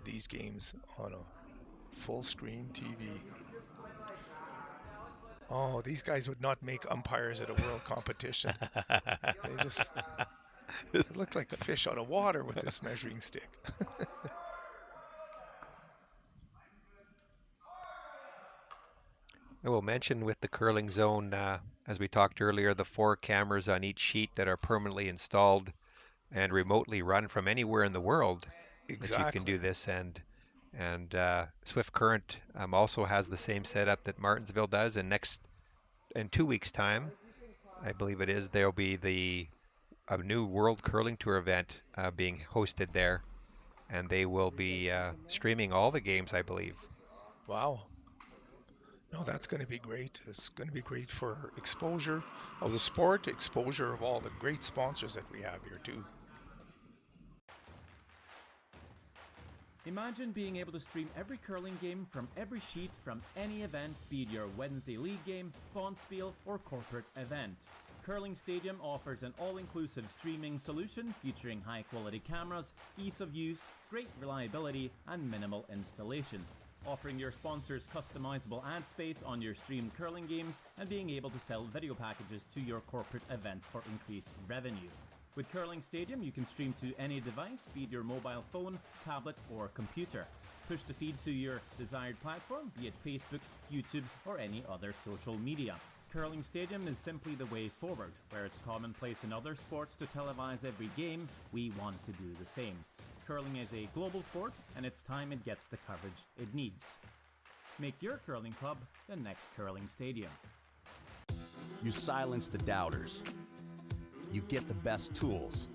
these games on a full screen TV. Oh, these guys would not make umpires at a world competition. They look like fish out of water with this measuring stick. I will mention with the curling zone, as we talked earlier, the 4 cameras on each sheet that are permanently installed and remotely run from anywhere in the world. Exactly. That you can do this, and Swift Current also has the same setup that Martensville does. And in 2 weeks' time, I believe it is, there'll be the a new World Curling Tour event being hosted there, and they will be streaming all the games, I believe. Wow. No, that's going to be great. It's going to be great for exposure of the sport, exposure of all the great sponsors that we have here too. Imagine being able to stream every curling game from every sheet from any event, be it your Wednesday league game, Bonspiel, or corporate event. Curling Stadium offers an all-inclusive streaming solution featuring high-quality cameras, ease of use, great reliability, and minimal installation. Offering your sponsors customizable ad space on your streamed curling games and being able to sell video packages to your corporate events for increased revenue. With Curling Stadium, you can stream to any device, be it your mobile phone, tablet, or computer. Push the feed to your desired platform, be it Facebook, YouTube, or any other social media. Curling Stadium is simply the way forward. Where it's commonplace in other sports to televise every game, we want to do the same. Curling is a global sport, and it's time it gets the coverage it needs. Make your curling club the next Curling Stadium. You silence the doubters. You get the best tools.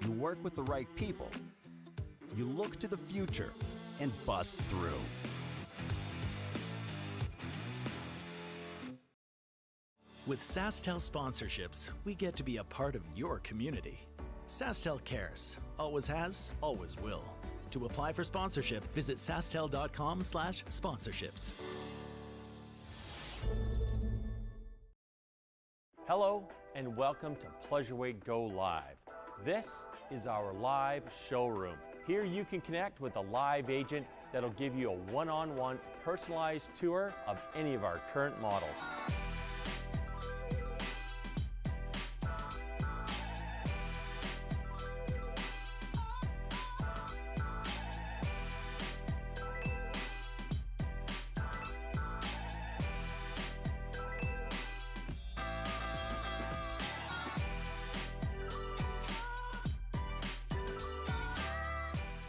You work with the right people. You look to the future and bust through. With SaskTel sponsorships, we get to be a part of your community. SaskTel cares. Always has, always will. To apply for sponsorship, visit SaskTel.com/sponsorships. Hello and welcome to Pleasureweight Go Live. This is our live showroom. Here you can connect with a live agent that'll give you a one-on-one personalized tour of any of our current models.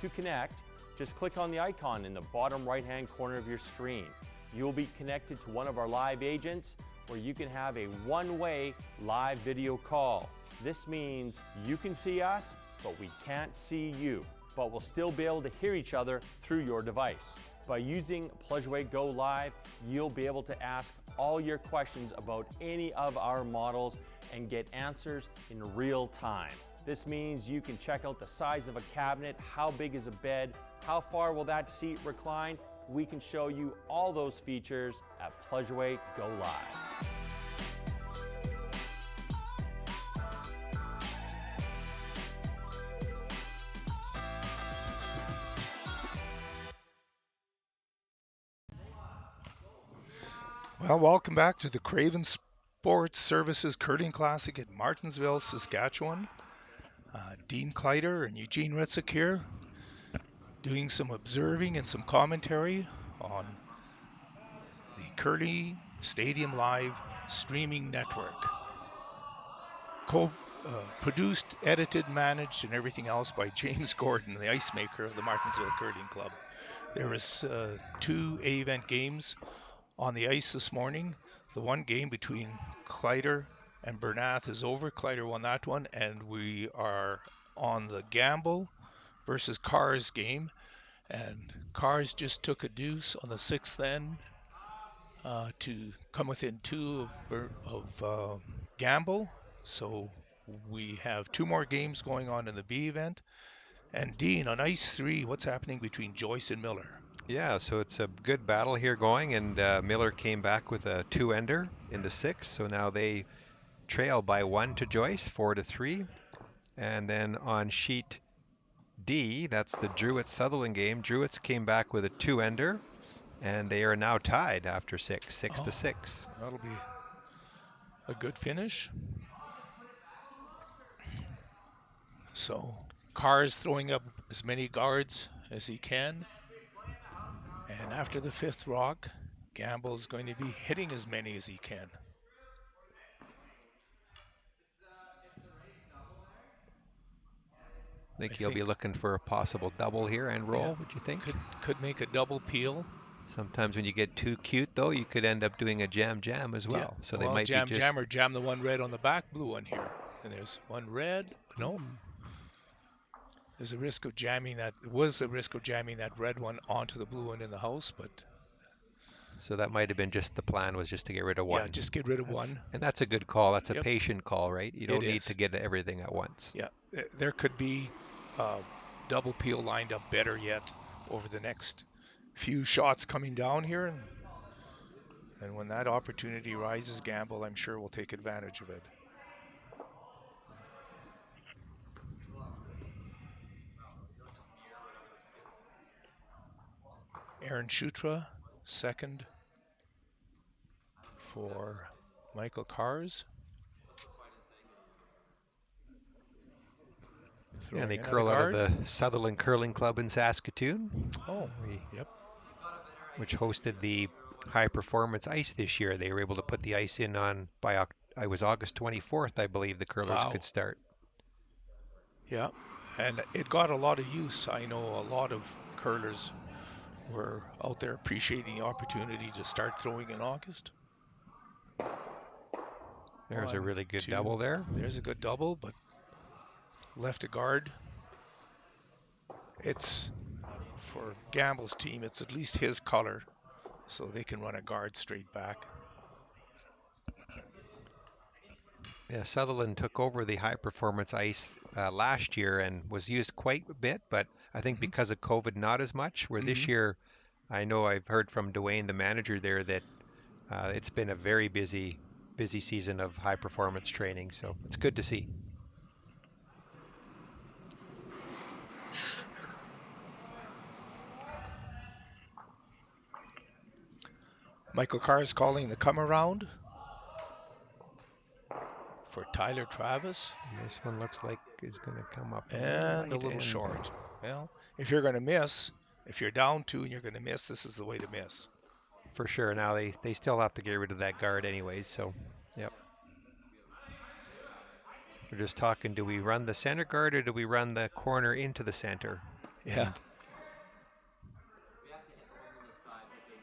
To connect, just click on the icon in the bottom right-hand corner of your screen. You'll be connected to one of our live agents where you can have a one-way live video call. This means you can see us, but we can't see you, but we'll still be able to hear each other through your device. By using Pleasureweight Go Live, you'll be able to ask all your questions about any of our models and get answers in real time. This means you can check out the size of a cabinet, how big is a bed, how far will that seat recline. We can show you all those features at Pleasureweight Go Live. Well, welcome back to the Craven Sports Services Curling Classic at Martensville, Saskatchewan. Dean Kleiter and Eugene Ritzik here, doing some observing and some commentary on the Curling Stadium Live streaming network. Produced, edited, managed, and everything else by James Gordon, the ice maker of the Martensville Curling Club. There was 2 A-event games on the ice this morning. The one game between Kleiter and Bernath is over. Kleiter won that one, and we are on the Gamble versus Cars game, and Cars just took a deuce on the 6th end to come within 2 of Gamble. So we have 2 more games going on in the B event. And Dean, on ice 3, what's happening between Joyce and Miller? Yeah, so it's a good battle here going, and Miller came back with a 2-ender in the 6th, so now they trail by 1 to Joyce, 4-3. And then on sheet D, that's the Druitt-Sutherland game. Druitt's came back with a 2-ender, and they are now tied after 6, 6-6. That'll be a good finish. So Carr's throwing up as many guards as he can. And after the 5th rock, Gamble's going to be hitting as many as he can. I think he'll be looking for a possible double here and roll, Yeah, would you think? Could make a double peel. Sometimes when you get too cute, though, you could end up doing a jam as well. Yeah. So they well, might jam be just... jam or jam the one red on the back blue one here. And there's one red. No. There's a risk of jamming that. Was a risk of jamming that red one onto the blue one in the house, but So that might have been just the plan, was just to get rid of one. yeah, just get rid of one. And that's a good call. That's a Yep. patient call, right? You don't It need is. to get everything at once. Yeah, there could be double peel lined up better yet over the next few shots coming down here. And when that opportunity rises, Gamble, I'm sure, will take advantage of it. Aaron Shutra, second for Michael Kars. And they curl out of the Sutherland Curling Club in Saskatoon. Oh, yep. Which hosted the high performance ice this year. They were able to put the ice in on I was August 24th, I believe the curlers could start. Yeah, and it got a lot of use. I know a lot of curlers were out there appreciating the opportunity to start throwing in August. There's a really good double there. There's a good double, but left a guard. It's, for Gamble's team, it's at least his color, so they can run a guard straight back. Yeah, Sutherland took over the high performance ice last year and was used quite a bit, but I think because of COVID, not as much. Where this year, I know I've heard from Dwayne, the manager there, that it's been a very busy season of high performance training. So it's good to see. Michael Carr is calling the come around for Tyler Travis. And this one looks like it's going to come up and a little short. Well, if you're going to miss, if you're down 2 and you're going to miss, this is the way to miss. For sure. Now they still have to get rid of that guard anyways, so yep. We're just talking, do we run the center guard or do we run the corner into the center? Yeah. And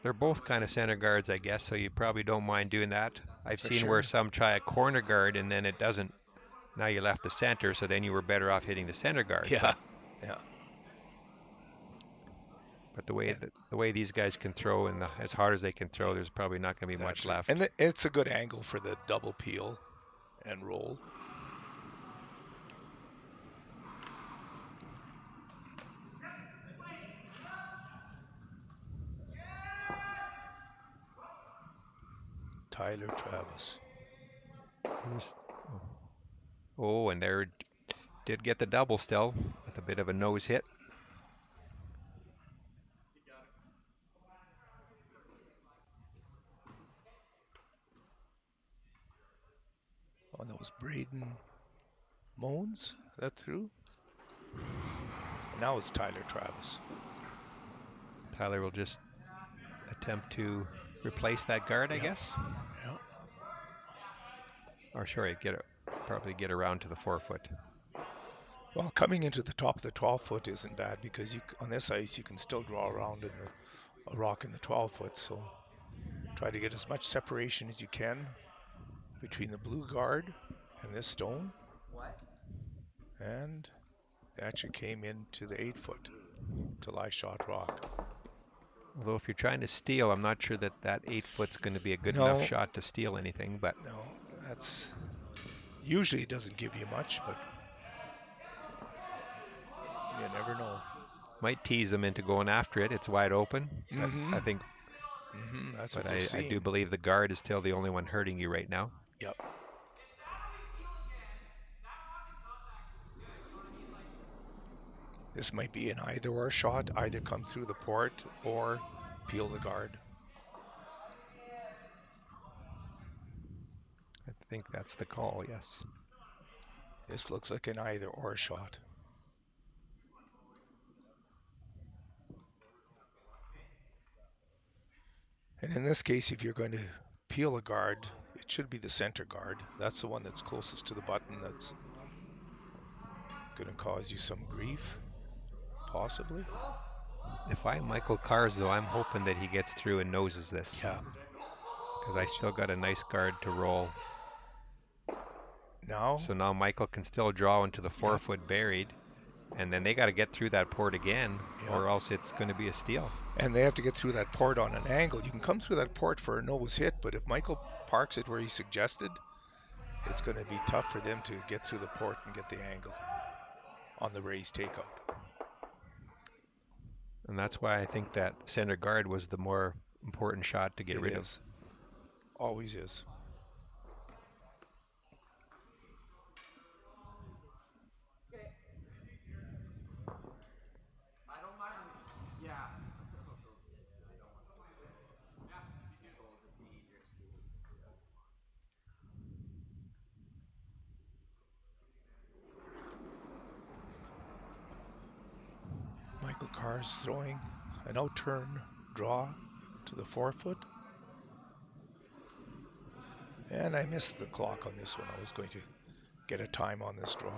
they're both kind of center guards, I guess, so you probably don't mind doing that. I've seen where some try a corner guard and then it doesn't. Now you left the center, so then you were better off hitting the center guard. Yeah. But the way these guys can throw and as hard as they can throw, there's probably not going to be much left. And it's a good angle for the double peel and roll. Tyler Travis. Oh, and there did get the double still with a bit of a nose hit. Oh, that was Braden Moans. That through? And now it's Tyler Travis. Tyler will just attempt to replace that guard, I guess. Yeah. Or sorry, probably get around to the 4-foot. Well, coming into the top of the 12-foot isn't bad because on this ice you can still draw around in a rock in the 12-foot. So try to get as much separation as you can between the blue guard and this stone. And they actually came into the 8-foot to lie shot rock. Although if you're trying to steal, I'm not sure that 8-foot's going to be a good enough shot to steal anything. But no, that's usually it doesn't give you much, but you never know. Might tease them into going after it. It's wide open. I think. That's but what I do believe the guard is still the only one hurting you right now. Yep. This might be an either-or shot, either come through the port or peel the guard. I think that's the call, yes. This looks like an either-or shot. And in this case, if you're going to peel a guard, it should be the center guard. That's the one that's closest to the button that's going to cause you some grief. Possibly. If I'm Michael Kars, though, I'm hoping that he gets through and noses this. Yeah. Because I still got a nice guard to roll. Now, So now Michael can still draw into the 4-foot buried, and then they got to get through that port again, or else it's going to be a steal. and they have to get through that port on an angle. You can come through that port for a nose hit, but if Michael parks it where he suggested, it's going to be tough for them to get through the port and get the angle on the raised takeout. And that's why I think that center guard was the more important shot to get rid of. Always is. Michael Carr's throwing an out-turn draw to the 4-foot. And I missed the clock on this one. I was going to get a time on this draw.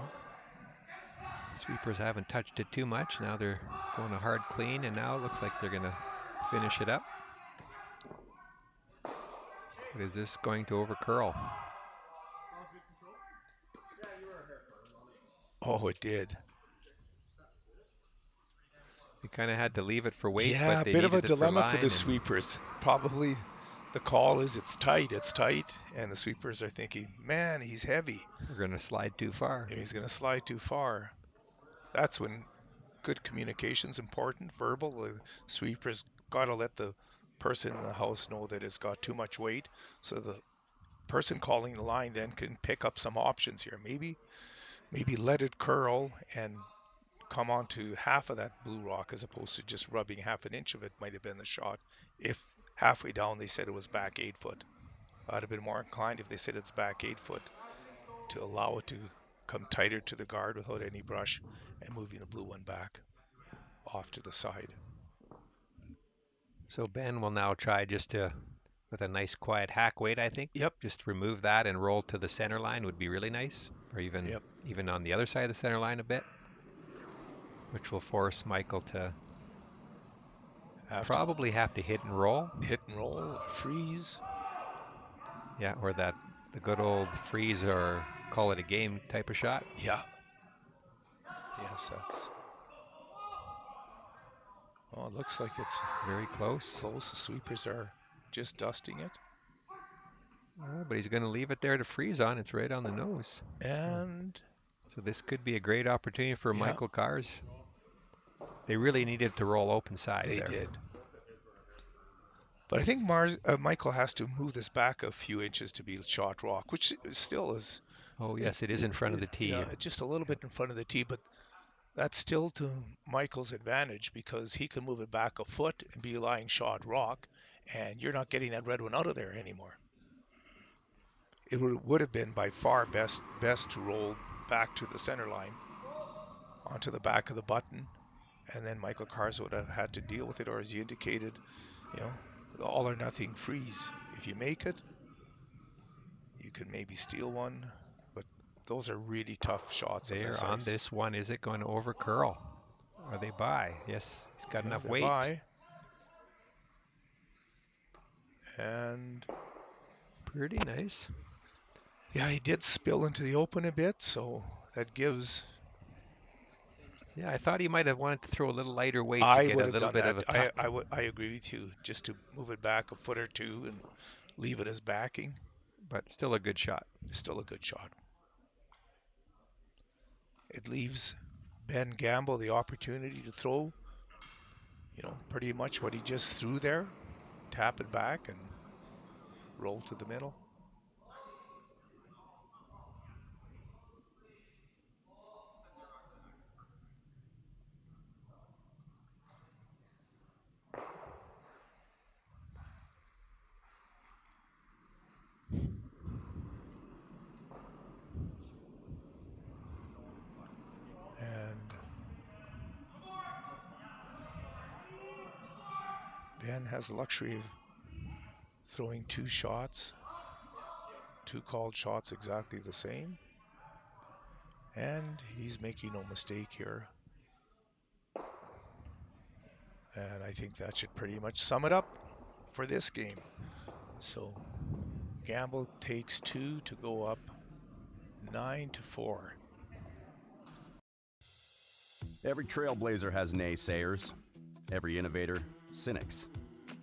Sweepers haven't touched it too much. Now they're going a hard clean, and now it looks like they're going to finish it up. But is this going to overcurl? Oh, it did. They kind of had to leave it for weight, Yeah, but they a bit of a needed it dilemma for for the sweepers. Probably the call is it's tight, and the sweepers are thinking, man, he's heavy. We're going to slide too far. And he's going to slide too far. That's when good communication's important, verbal. The sweeper's got to let the person in the house know that it's got too much weight, so the person calling the line then can pick up some options here. Maybe let it curl and come onto half of that blue rock as opposed to just rubbing half an inch of it might have been the shot. If halfway down they said it was back 8 foot, I'd have been more inclined if they said it's back 8 foot to allow it to come tighter to the guard without any brush and moving the blue one back off to the side. So Ben will now try just to, with a nice quiet hack weight, I think. Yep. Just remove that and roll to the center line would be really nice, or even on the other side of the center line a bit, which will force Michael to probably have to hit and roll. Hit and roll, freeze. Yeah, or the good old freeze or call it a game type of shot. Yeah. Yes, that's. Oh, it looks like it's very close. Close. The sweepers are just dusting it. Oh, but he's going to leave it there to freeze on. It's right on the nose. And so this could be a great opportunity for Michael Carrs. They really needed to roll open side there. They did. But I think Michael has to move this back a few inches to be shot rock, which still is. Oh, yes, it is in front of the tee. Yeah, just a little bit in front of the tee, but that's still to Michael's advantage because he can move it back a foot and be lying shot rock, and you're not getting that red one out of there anymore. It would have been by far best to roll back to the center line onto the back of the button, and then Michael Carrs would have had to deal with it, or as you indicated, all or nothing freeze. If you make it, you can maybe steal one, but those are really tough shots. There on this one, is it going to overcurl? Are they by? Yes, he's got enough weight. By. And pretty nice. Yeah, he did spill into the open a bit, so that gives. Yeah, I thought he might have wanted to throw a little lighter weight to I get would a have little done bit that. of a tuck. I agree with you, just to move it back a foot or two and leave it as backing. But still a good shot. Still a good shot. It leaves Ben Gamble the opportunity to throw, pretty much what he just threw there, tap it back and roll to the middle. And Ben has the luxury of throwing two shots, two called shots exactly the same. And he's making no mistake here. And I think that should pretty much sum it up for this game. So Gamble takes 2 to go up 9-4. Every trailblazer has naysayers. Every innovator, cynics.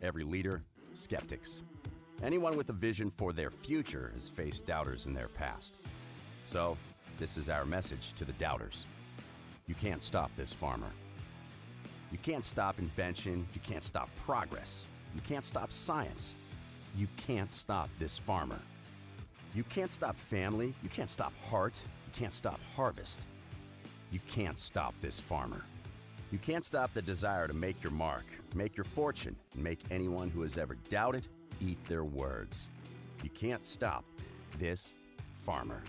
Every leader, skeptics. Anyone with a vision for their future has faced doubters in their past. So, this is our message to the doubters. You can't stop this farmer. You can't stop invention. You can't stop progress. You can't stop science. You can't stop this farmer. You can't stop family. You can't stop heart. You can't stop harvest. You can't stop this farmer. You can't stop the desire to make your mark, make your fortune, and make anyone who has ever doubted eat their words. You can't stop this farmer.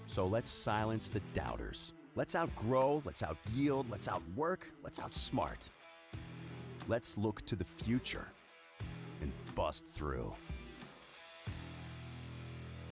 So let's silence the doubters. Let's outgrow, let's outyield, let's outwork, let's outsmart. Let's look to the future and bust through.